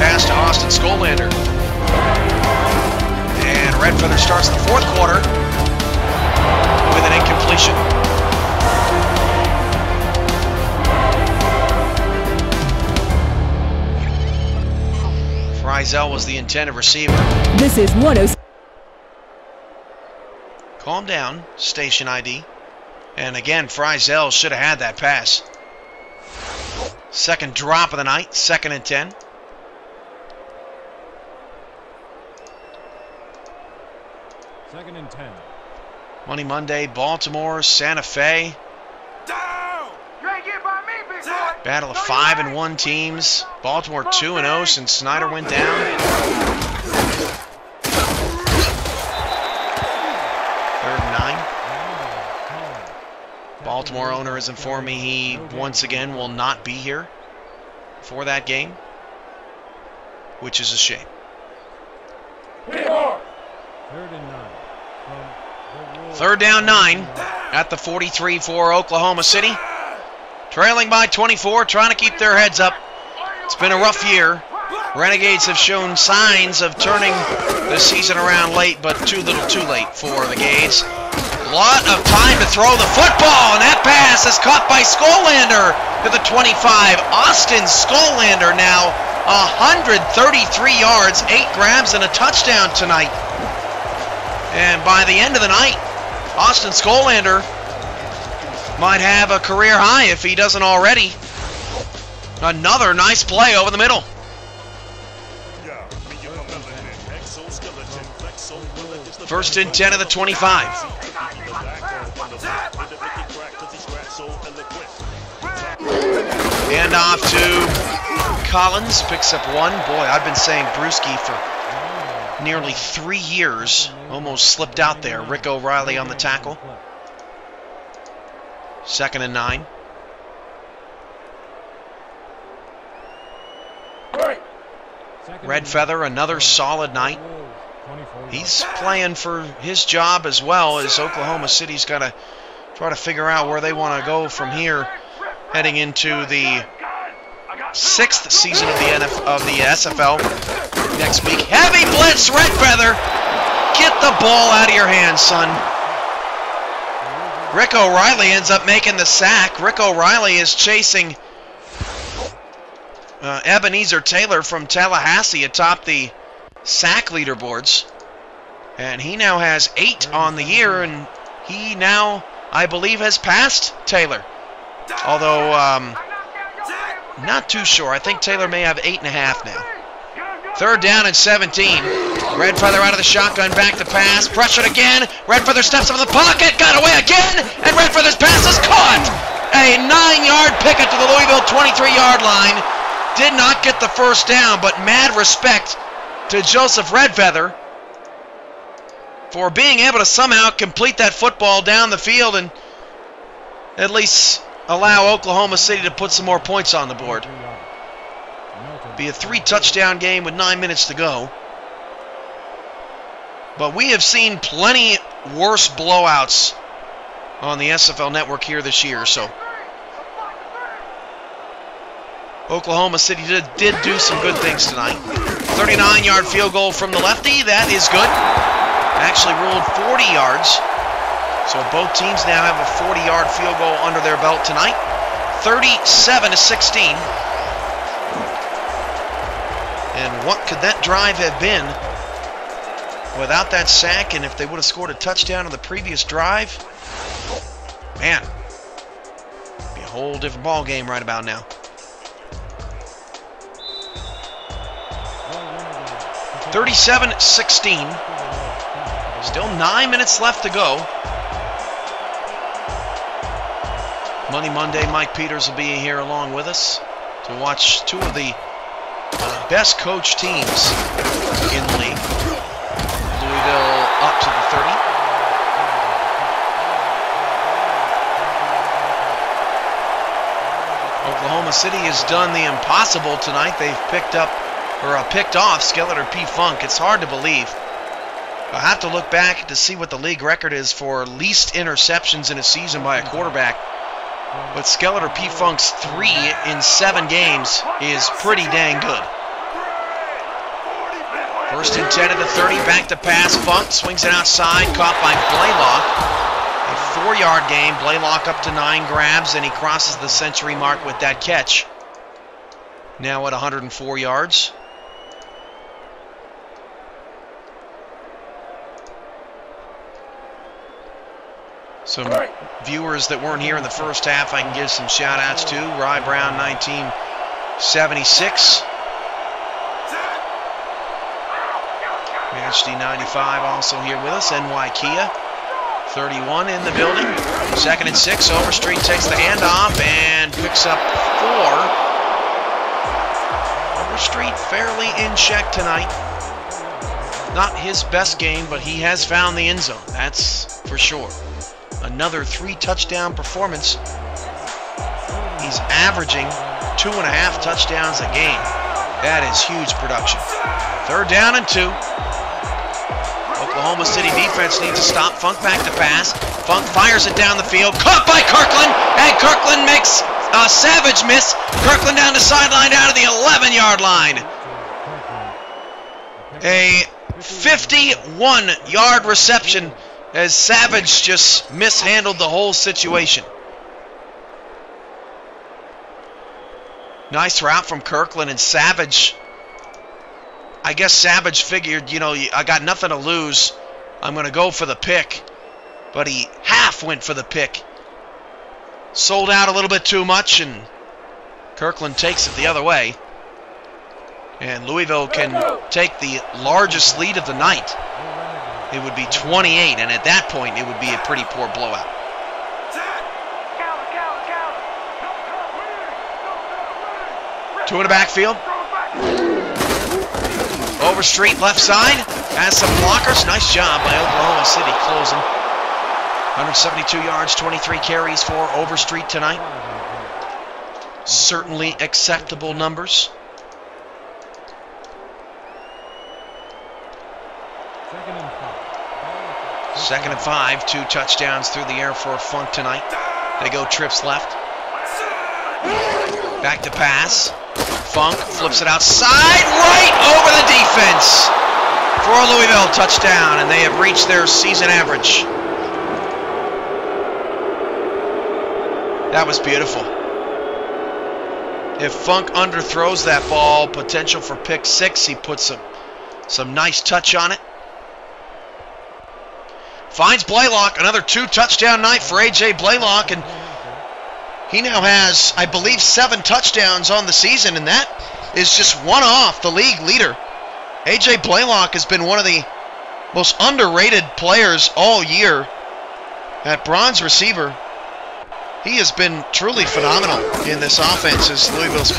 Pass to Austin Skolander. And Red Feather starts the fourth quarter with an incompletion. Frizel was the intended receiver.
This is 106.
Calm down, station ID. And again, Frizel should have had that pass. Second drop of the night, 2nd and 10.
Second and 10.
Money Monday, Baltimore, Santa Fe. Battle of 5-1 teams. Baltimore 2-0 since Snyder went down. 3rd and 9. Baltimore owner has informed me he once again will not be here for that game, which is a shame.
3rd and 9.
3rd down 9 at the 43 for Oklahoma City. Trailing by 24, trying to keep their heads up. It's been a rough year. Renegades have shown signs of turning the season around late, but too little too late for the Gades. Lot of time to throw the football, and that pass is caught by Skolander to the 25. Austin Skolander now 133 yards, 8 grabs, and a touchdown tonight. And by the end of the night, Austin Skolander might have a career high if he doesn't already. Another nice play over the middle. First and 10 of the 25. Hand off to Collins, picks up 1. Boy, I've been saying Brewski for nearly 3 years. Almost slipped out there. Rick O'Reilly on the tackle. 2nd and 9. Red Feather, another solid night. He's playing for his job as well as Oklahoma City's got to try to figure out where they want to go from here, heading into the 6th season of the SFL next week. Heavy blitz, Red Feather. Get the ball out of your hands, son. Rick O'Reilly ends up making the sack. Rick O'Reilly is chasing Ebenezer Taylor from Tallahassee atop the sack leaderboards. And he now has 8 on the year, and he now, I believe, has passed Taylor. Although, not too sure. I think Taylor may have 8.5 now. 3rd down and 17. Red Feather out of the shotgun, back to pass. Pressured again. Red Feather steps up in the pocket, got away again, and Red Feather's pass is caught. A 9-yard picket to the Louisville 23-yard line. Did not get the first down, but mad respect to Joseph Red Feather for being able to somehow complete that football down the field and at least allow Oklahoma City to put some more points on the board. Be a 3-touchdown game with 9 minutes to go. But we have seen plenty worse blowouts on the SFL network here this year, so Oklahoma City did do some good things tonight. 39-yard field goal from the lefty, that is good. Actually ruled 40 yards. So both teams now have a 40-yard field goal under their belt tonight. 37-16. And what could that drive have been without that sack? And if they would have scored a touchdown on the previous drive, man, it'd be a whole different ball game right about now. (37-16). Still 9 minutes left to go. Money Monday, Mike Peters will be here along with us to watch two of the best coached teams in the league. Louisville up to the 30. Oklahoma City has done the impossible tonight. They've picked off Skeletor P. Funk. It's hard to believe. I have to look back to see what the league record is for least interceptions in a season by a quarterback. But Skeletor P. Funk's 3 in 7 games is pretty dang good. First and 10 at the 30, back to pass. Funk swings it outside, caught by Blaylock. A 4-yard gain. Blaylock up to 9 grabs, and he crosses the century mark with that catch. Now at 104 yards. Some viewers that weren't here in the first half, I can give some shout-outs to. Rye Brown, 1976. HD 95 also here with us. NY Kia, 31 in the building. 2nd and 6. Overstreet takes the handoff and picks up 4. Overstreet fairly in check tonight. Not his best game, but he has found the end zone. That's for sure. Another 3-touchdown performance. He's averaging 2.5 touchdowns a game. That is huge production. 3rd down and 2. Oklahoma City defense needs to stop. Funk back to pass. Funk fires it down the field. Caught by Kirkland. And Kirkland makes a savage miss. Kirkland down the sideline, down to the 11-yard line. A 51-yard reception as Savage just mishandled the whole situation. Nice route from Kirkland, and Savage, I guess Savage figured, you know, I got nothing to lose. I'm going to go for the pick. But he half went for the pick. Sold out a little bit too much, and Kirkland takes it the other way. And Louisville can take the largest lead of the night. It would be 28, and at that point, it would be a pretty poor blowout. Two in the backfield. Overstreet left side. Has some blockers. Nice job by Oklahoma City closing. 172 yards, 23 carries for Overstreet tonight. Certainly acceptable numbers. 2nd and 5, 2 touchdowns through the air for Funk tonight. They go trips left. Back to pass. Funk flips it outside, right over the defense for a Louisville touchdown, and they have reached their season average. That was beautiful. If Funk underthrows that ball, potential for pick 6, he puts some nice touch on it. Finds Blaylock, another 2-touchdown night for A.J. Blaylock, and he now has, I believe, 7 touchdowns on the season, and that is just one off the league leader. A.J. Blaylock has been one of the most underrated players all year at bronze receiver. He has been truly phenomenal in this offense as Louisville's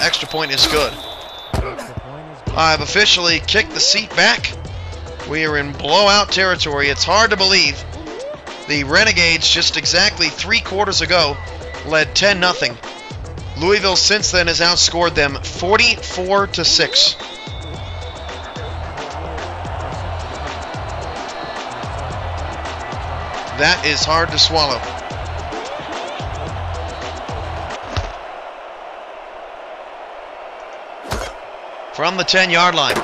extra point is good. I've officially kicked the seat back. We are in blowout territory. It's hard to believe. The Renegades just exactly 3 quarters ago led 10-0. Louisville since then has outscored them 44-6. That is hard to swallow. From the 10-yard line.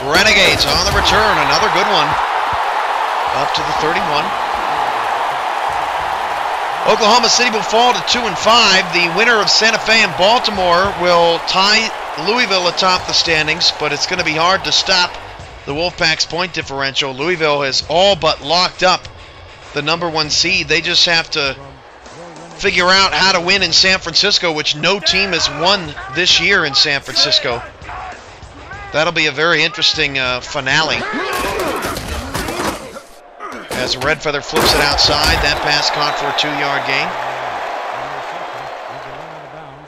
Renegades on the return, another good one. Up to the 31. Oklahoma City will fall to 2-5. The winner of Santa Fe and Baltimore will tie Louisville atop the standings, but it's going to be hard to stop the Wolfpack's point differential. Louisville has all but locked up the #1 seed. They just have to figure out how to win in San Francisco, which no team has won this year in San Francisco. That'll be a very interesting finale. As Red Feather flips it outside, that pass caught for a 2-yard gain.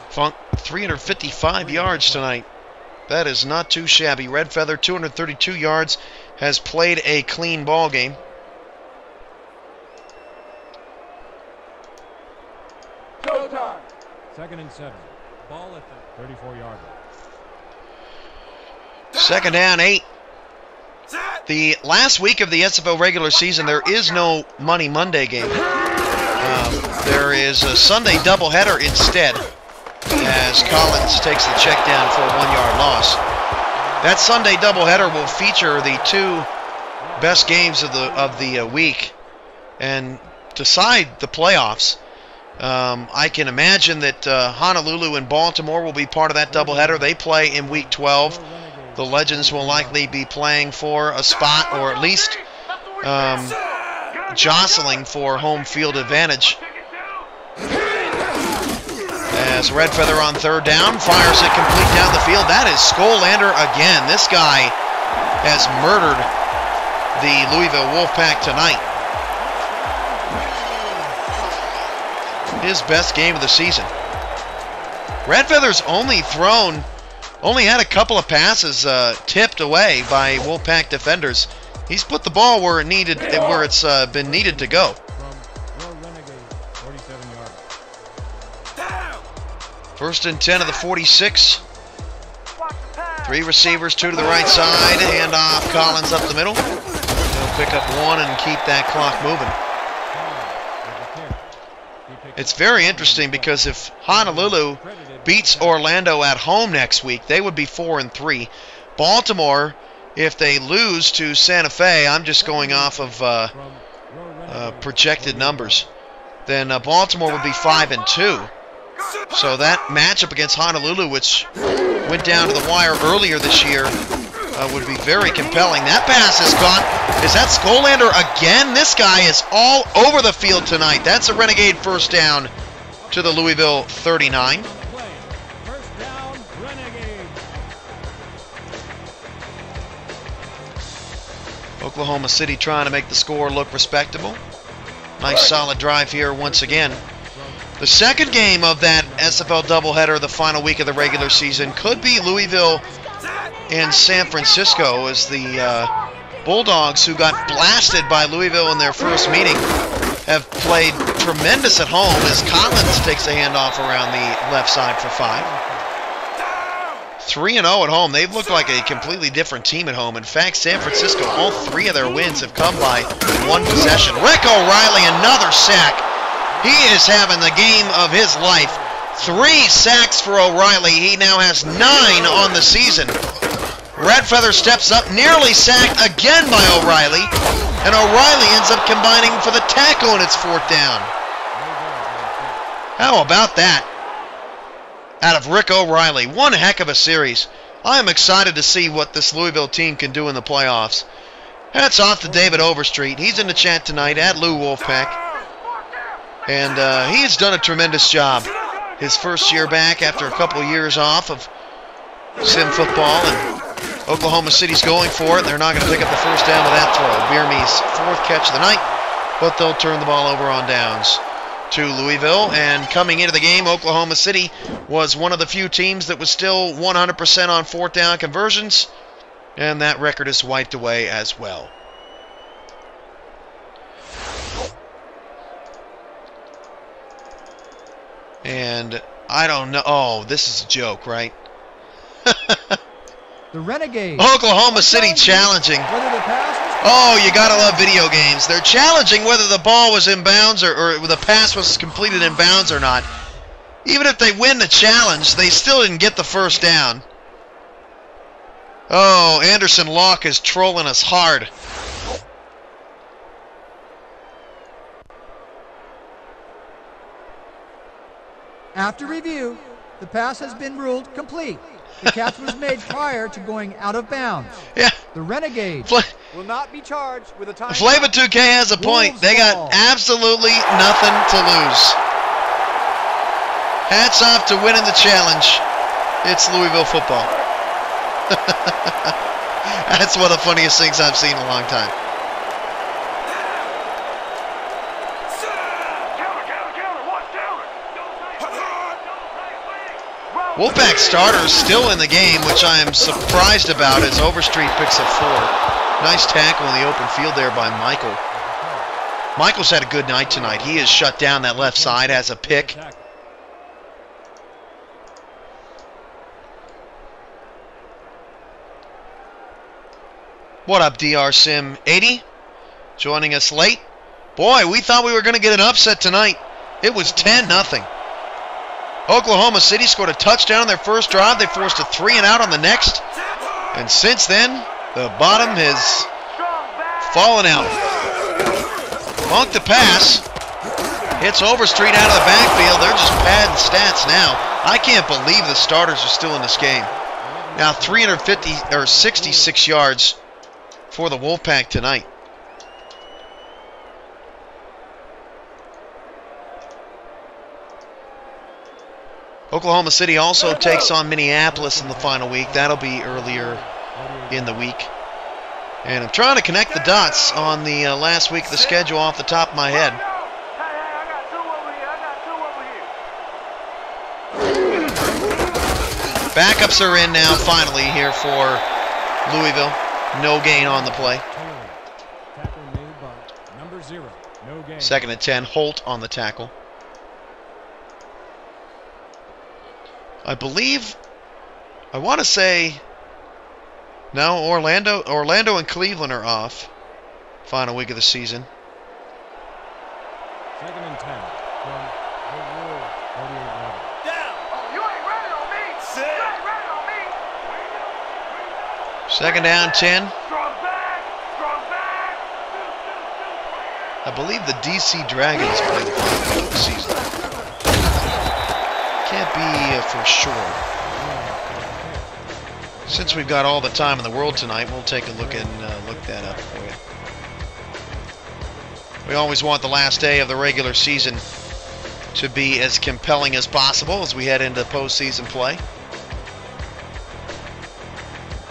Funk, 355 yards tonight. That is not too shabby. Red Feather, 232 yards, has played a clean ball game.
Second and 7. Ball at the 34-yard line.
Second down, 8. The last week of the SFL regular season, there is no Money Monday game. There is a Sunday doubleheader instead, as Collins takes the check down for a 1-yard loss. That Sunday doubleheader will feature the 2 best games of the week and decide the playoffs. I can imagine that Honolulu and Baltimore will be part of that doubleheader. They play in Week 12. The Legends will likely be playing for a spot, or at least jostling for home field advantage. As Red Feather on third down, fires it complete down the field. That is Skolander again. This guy has murdered the Louisville Wolfpack tonight. His best game of the season. Red Feather's only had a couple of passes tipped away by Wolfpack defenders. He's put the ball where it's been needed to go. First and 10 of the 46. 3 receivers, 2 to the right side. Hand off, Collins up the middle. He'll pick up 1 and keep that clock moving. It's very interesting because if Honolulu beats Orlando at home next week, they would be 4-3. Baltimore, if they lose to Santa Fe, I'm just going off of projected numbers, then Baltimore would be 5-2. So that matchup against Honolulu, which went down to the wire earlier this year, would be very compelling. That pass is caught. Is that Skolander again? This guy is all over the field tonight. That's a Renegade first down to the Louisville 39.
First down, Renegade.
Oklahoma City trying to make the score look respectable. Nice solid drive here once again. The second game of that SFL doubleheader, the final week of the regular season, could be Louisville and San Francisco, as the Bulldogs, who got blasted by Louisville in their first meeting, have played tremendous at home as Collins takes a handoff around the left side for 5. 3-0 at home. They've looked like a completely different team at home. In fact, San Francisco, all 3 of their wins have come by 1 possession. Rick O'Reilly, another sack. He is having the game of his life. 3 sacks for O'Reilly. He now has 9 on the season. Red Feather steps up, nearly sacked again by O'Reilly, and O'Reilly ends up combining for the tackle, and it's 4th down. How about that? Out of Rick O'Reilly. One heck of a series. I am excited to see what this Louisville team can do in the playoffs. Hats off to David Overstreet. He's in the chat tonight at Lou Wolfpack. And he has done a tremendous job. His first year back after a couple of years off of sim football, and Oklahoma City's going for it. They're not going to pick up the first down with that throw. Bierme's 4th catch of the night, but they'll turn the ball over on downs to Louisville. And coming into the game, Oklahoma City was one of the few teams that was still 100% on 4th down conversions, and that record is wiped away as well. And I don't know. Oh, this is a joke, right?
The Renegades.
Oklahoma City challenging. Oh, you gotta love video games. They're challenging whether the ball was in bounds or the pass was completed in bounds or not. Even if they win the challenge, they still didn't get the first down. Oh, Anderson Locke is trolling us hard.
After review, the pass has been ruled complete. The catch was made prior to going out of bounds.
Yeah.
The Renegades
will not be charged with a time.
Flava 2K has a point. They got absolutely nothing to lose. Hats off to winning the challenge. It's Louisville football. That's one of the funniest things I've seen in a long time. Wolfpack starters still in the game, which I am surprised about as Overstreet picks up 4. Nice tackle in the open field there by Michael. Michael's had a good night tonight. He has shut down that left side, has a pick. What up, DR Sim 80? Joining us late. Boy, we thought we were going to get an upset tonight. It was 10-0. Oklahoma City scored a touchdown on their first drive. They forced a 3-and-out on the next. And since then, the bottom has fallen out. Funk the pass. Hits Overstreet out of the backfield. They're just padding stats now. I can't believe the starters are still in this game. Now 66 yards for the Wolfpack tonight. Oklahoma City also takes on Minneapolis in the final week. That'll be earlier in the week. And I'm trying to connect the dots on the last week of the schedule off the top of my head. Backups are in now finally here for Louisville. No gain on the play. 2nd and 10. Holt on the tackle. I believe, I want to say, no, Orlando and Cleveland are off. Final week of the season.
2nd and 10. From the Rule 48.
Down. Oh, you ain't running on me. You ain't running on me.
2nd down, 10.
Strong back. Strong back.
I believe the DC Dragons play the final week of the season. Can't be for sure. Since we've got all the time in the world tonight, we'll take a look and look that up for you. We always want the last day of the regular season to be as compelling as possible as we head into postseason play.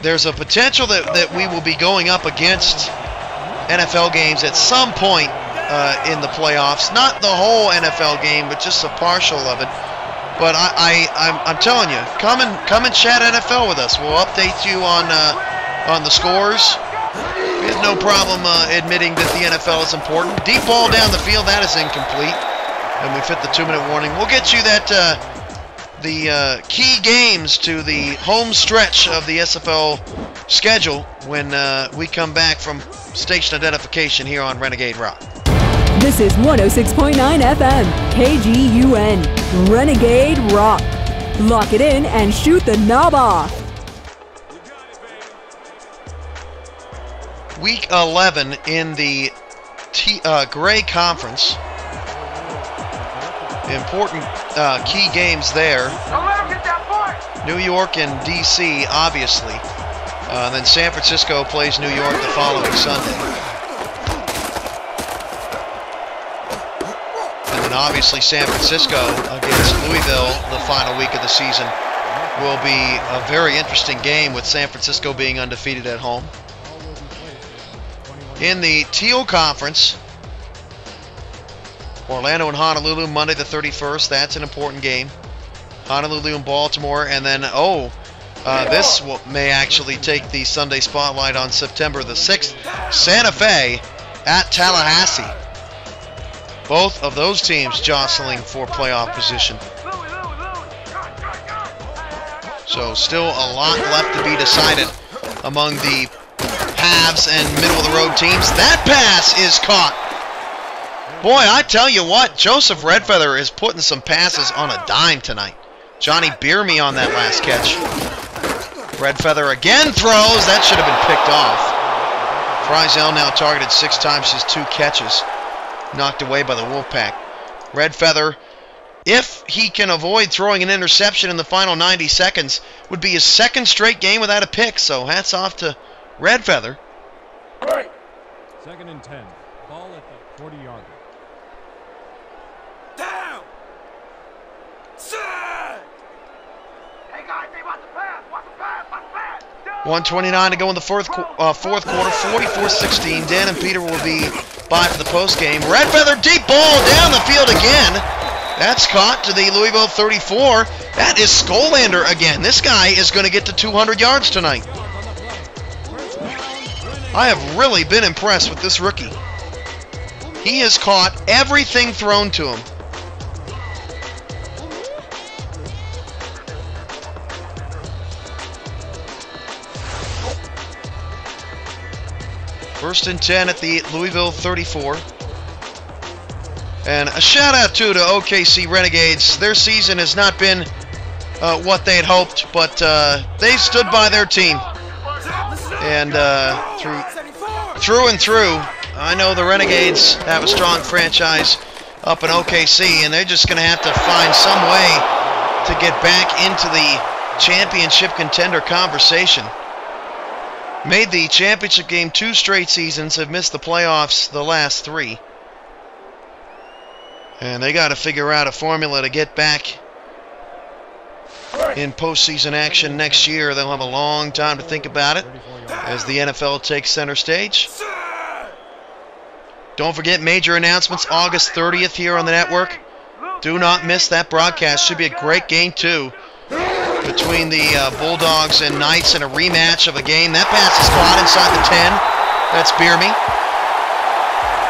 There's a potential that we will be going up against NFL games at some point in the playoffs. Not the whole NFL game, but just a partial of it. But I'm telling you, come and chat NFL with us. We'll update you on the scores. We have no problem admitting that the NFL is important. Deep ball down the field, that is incomplete, and we've hit the 2-minute warning. We'll get you that the key games to the home stretch of the SFL schedule when we come back from station identification here on Renegade Rock.
This is 106.9 FM, KGUN, Renegade Rock. Lock it in and shoot the knob off.
Week 11 in the Gray Conference. Important key games there. New York and DC, obviously. Then San Francisco plays New York the following Sunday. And then obviously San Francisco against Louisville the final week of the season will be a very interesting game with San Francisco being undefeated at home. In the Teal Conference, Orlando and Honolulu Monday the 31st. That's an important game. Honolulu and Baltimore. And then, this may actually take the Sunday spotlight on September the 6th. Santa Fe at Tallahassee. Both of those teams jostling for playoff position. So still a lot left to be decided among the halves and middle-of-the-road teams. That pass is caught. Boy, I tell you what, Joseph Redfeather is putting some passes on a dime tonight. Johnny Beerme on that last catch. Redfeather again throws. That should have been picked off. Friesel now targeted 6 times, his 2 catches. Knocked away by the Wolfpack. Redfeather if he can avoid throwing an interception in the final 90 seconds, would be his second straight game without a pick. So hats off to Red Feather.
2nd and 10. Ball at the 40-yard.
Down. Set. Hey guys, they want the pass. Want the pass. Want the pass.
1:29 to go in the fourth quarter. 44-16. Dan and Peter will be by for the post game. Red Feather deep ball down the field again. That's caught to the Louisville 34. That is Skolander again. This guy is going to get to 200 yards tonight. I have really been impressed with this rookie. He has caught everything thrown to him. First and 10 at the Louisville 34. And a shout out to the OKC Renegades. Their season has not been what they had hoped, but they stood by their team. And through and through, I know the Renegades have a strong franchise up in OKC, and they're just going to have to find some way to get back into the championship contender conversation. Made the championship game 2 straight seasons, have missed the playoffs the last 3. And they got to figure out a formula to get back in postseason action next year. They'll have a long time to think about it as the NFL takes center stage. Don't forget major announcements August 30th here on the network. Do not miss that broadcast. Should be a great game too between the Bulldogs and Knights in a rematch of a game. That pass is caught inside the 10. That's Beerme.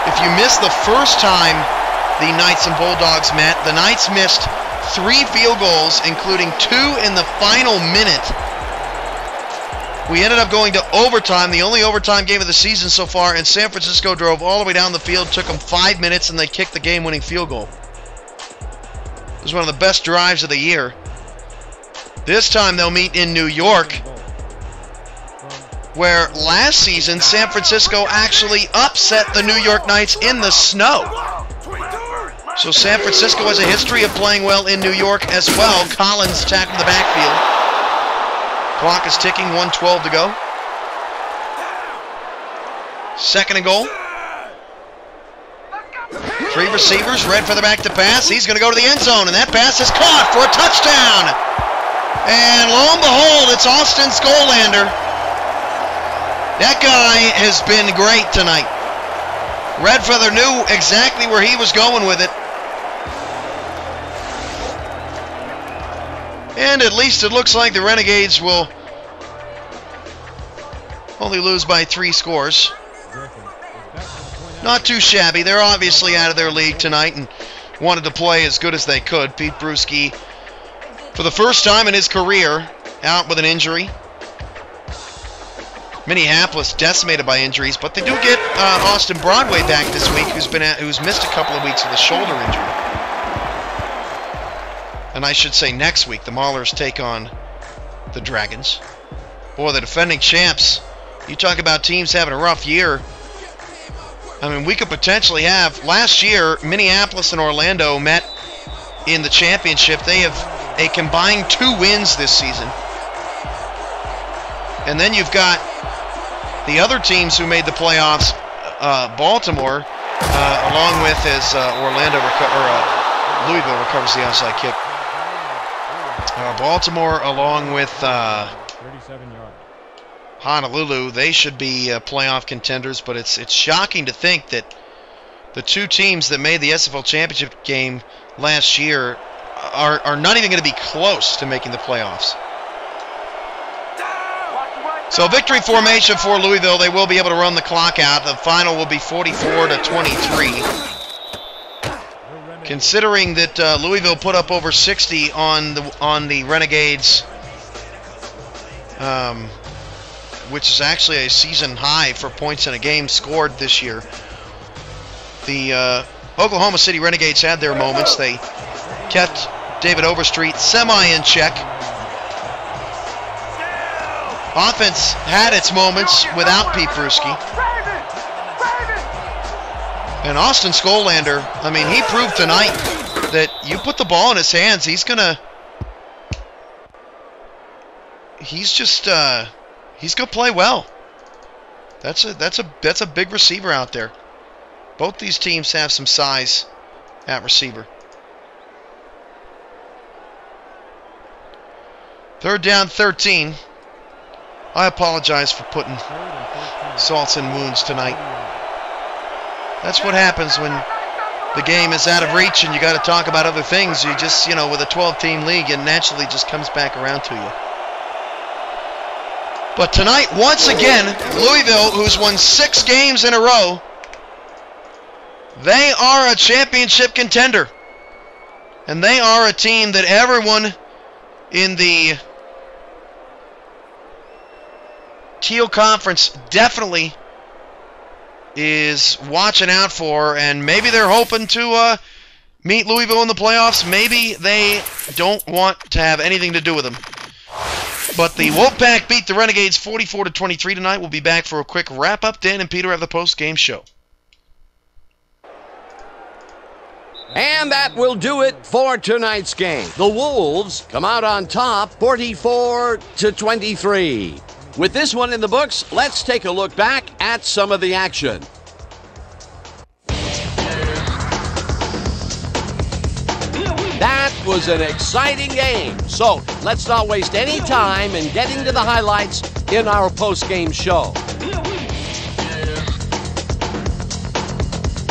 If you missed the first time the Knights and Bulldogs met, the Knights missed 3 field goals, including 2 in the final minute. We ended up going to overtime, the only overtime game of the season so far, and San Francisco drove all the way down the field, took them 5 minutes, and they kicked the game-winning field goal. It was one of the best drives of the year. This time they'll meet in New York, where last season San Francisco actually upset the New York Knights in the snow. So San Francisco has a history of playing well in New York as well. Collins tackled the backfield. Clock is ticking, 1:12 to go. 2nd and goal. 3 receivers, Red Feather back to pass. He's going to go to the end zone, and that pass is caught for a touchdown. And lo and behold, it's Austin Skolander. That guy has been great tonight. Red Feather knew exactly where he was going with it. And at least it looks like the Renegades will only lose by 3 scores. Not too shabby. They're obviously out of their league tonight and wanted to play as good as they could. Pete Bruschi, for the first time in his career, out with an injury. Minneapolis decimated by injuries, but they do get Austin Broadway back this week, who's missed a couple of weeks with a shoulder injury. And I should say next week, the Maulers take on the Dragons. Boy, the defending champs. You talk about teams having a rough year. I mean, we could potentially have... Last year, Minneapolis and Orlando met in the championship. They have a combined 2 wins this season. And then you've got the other teams who made the playoffs, Baltimore, along with as Louisville recovers the onside kick. Baltimore, along with
37 yards.
Honolulu, they should be playoff contenders, but it's shocking to think that the 2 teams that made the SFL championship game last year are not even going to be close to making the playoffs. So victory formation for Louisville. They will be able to run the clock out. The final will be 44-23. Considering that Louisville put up over 60 on the Renegades, which is actually a season high for points in a game scored this year. The Oklahoma City Renegades had their moments. They kept David Overstreet semi in check. Offense had its moments without Pete Bruschi. And Austin Skolander, I mean, he proved tonight that you put the ball in his hands, he's gonna play well. That's a big receiver out there. Both these teams have some size at receiver. 3rd down, 13. I apologize for putting salts and wounds tonight. That's what happens when the game is out of reach and you got to talk about other things. You just, with a 12-team league, it naturally just comes back around to you. But tonight, once again, Louisville, who's won 6 games in a row, they are a championship contender. And they are a team that everyone in the Teal Conference definitely is watching out for, and maybe they're hoping to meet Louisville in the playoffs. Maybe they don't want to have anything to do with them. But the Wolfpack beat the Renegades 44-23 tonight. We'll be back for a quick wrap-up. Dan and Peter have the post-game show.
And that will do it for tonight's game. The Wolves come out on top 44-23. With this one in the books, let's take a look back at some of the action. That was an exciting game. So let's not waste any time in getting to the highlights in our post-game show.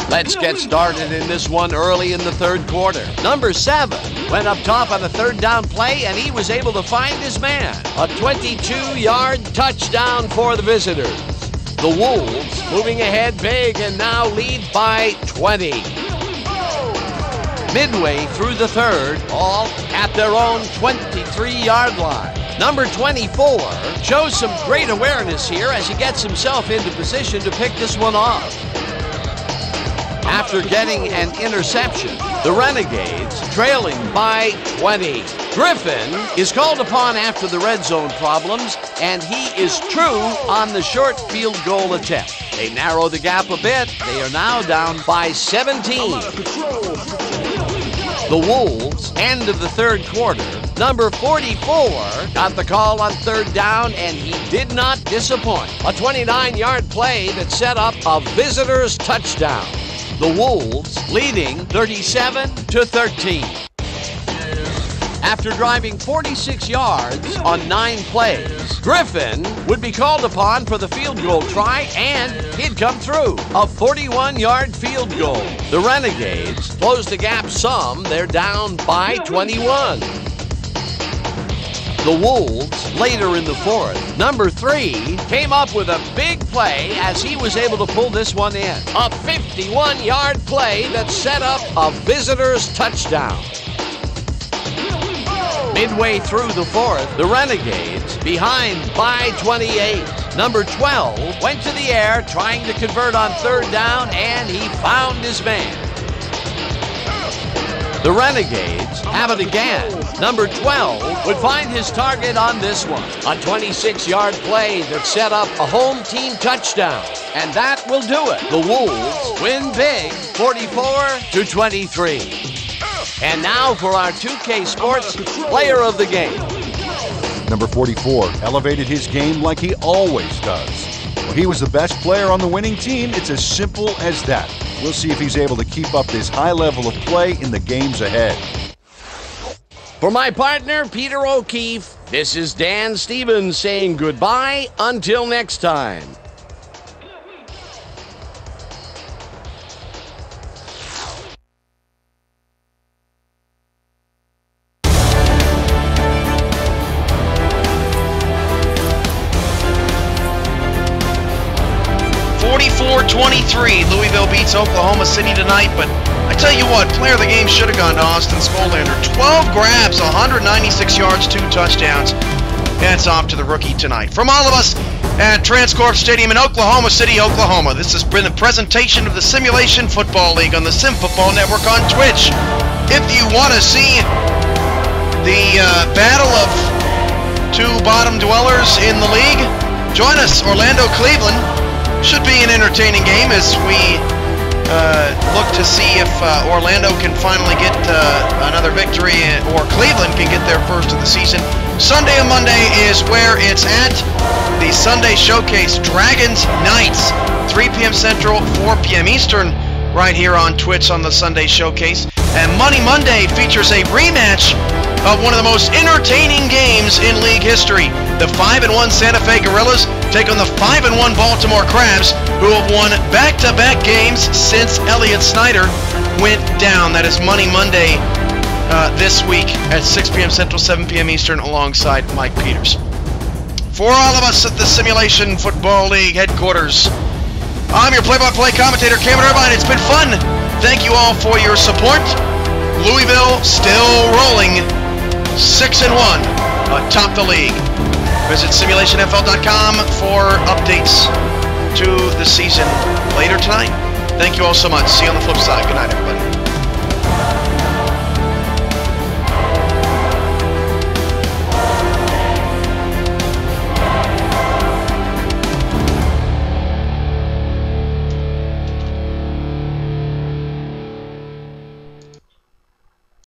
Let's get started in this one early in the 3rd quarter. Number 7 went up top on a 3rd down play, and he was able to find his man. A 22-yard touchdown for the visitors. The Wolves moving ahead big and now lead by 20. Midway through the 3rd, all at their own 23-yard line. Number 24 shows some great awareness here as he gets himself into position to pick this one off. After getting an interception, the Renegades trailing by 20. Griffin is called upon after the red zone problems, and he is true on the short field goal attempt. They narrow the gap a bit. They are now down by 17. The Wolves, end of the 3rd quarter. Number 44 got the call on 3rd down, and he did not disappoint. A 29-yard play that set up a visitor's touchdown. The Wolves leading 37-13. After driving 46 yards on 9 plays, Griffin would be called upon for the field goal try, and he'd come through. A 41-yard field goal. The Renegades close the gap some. They're down by 21. The Wolves, later in the 4th, number 3 came up with a big play as he was able to pull this one in. A 51-yard play that set up a visitor's touchdown. Midway through the 4th, the Renegades behind by 28. Number 12 went to the air trying to convert on 3rd down, and he found his man. The Renegades have it again. Number 12 would find his target on this one. A 26-yard play that set up a home team touchdown. And that will do it. The Wolves win big, 44-23. And now for our 2K Sports Player of the Game.
Number 44 elevated his game like he always does. When he was the best player on the winning team, it's as simple as that. We'll see if he's able to keep up this high level of play in the games ahead.
For my partner, Peter O'Keefe, this is Dan Stevens saying goodbye until next time.
Louisville beats Oklahoma City tonight, but I tell you what, player of the game should have gone to Austin Skolander. 12 grabs, 196 yards, 2 touchdowns. Hats off to the rookie tonight. From all of us at Transcorp Stadium in Oklahoma City, Oklahoma, this has been a presentation of the Simulation Football League on the Sim Football Network on Twitch. If you want to see the battle of 2 bottom dwellers in the league, join us, Orlando-Cleveland. Should be an entertaining game as we look to see if Orlando can finally get another victory, or Cleveland can get their first of the season. Sunday and Monday is where it's at. The Sunday Showcase, Dragons Knights, 3 p.m. Central, 4 p.m. Eastern, right here on Twitch on the Sunday Showcase. And Money Monday features a rematch of one of the most entertaining games in league history. The 5-1 Santa Fe Gorillas take on the 5-1 Baltimore Crabs, who have won back-to-back games since Elliott Snyder went down. That is Money Monday this week at 6 p.m. Central, 7 p.m. Eastern, alongside Mike Peters. For all of us at the Simulation Football League headquarters, I'm your play-by-play commentator, Cameron Irvine. It's been fun. Thank you all for your support. Louisville still rolling 6-1 atop the league. Visit simulationfl.com for updates to the season later tonight. Thank you all so much. See you on the flip side. Good night.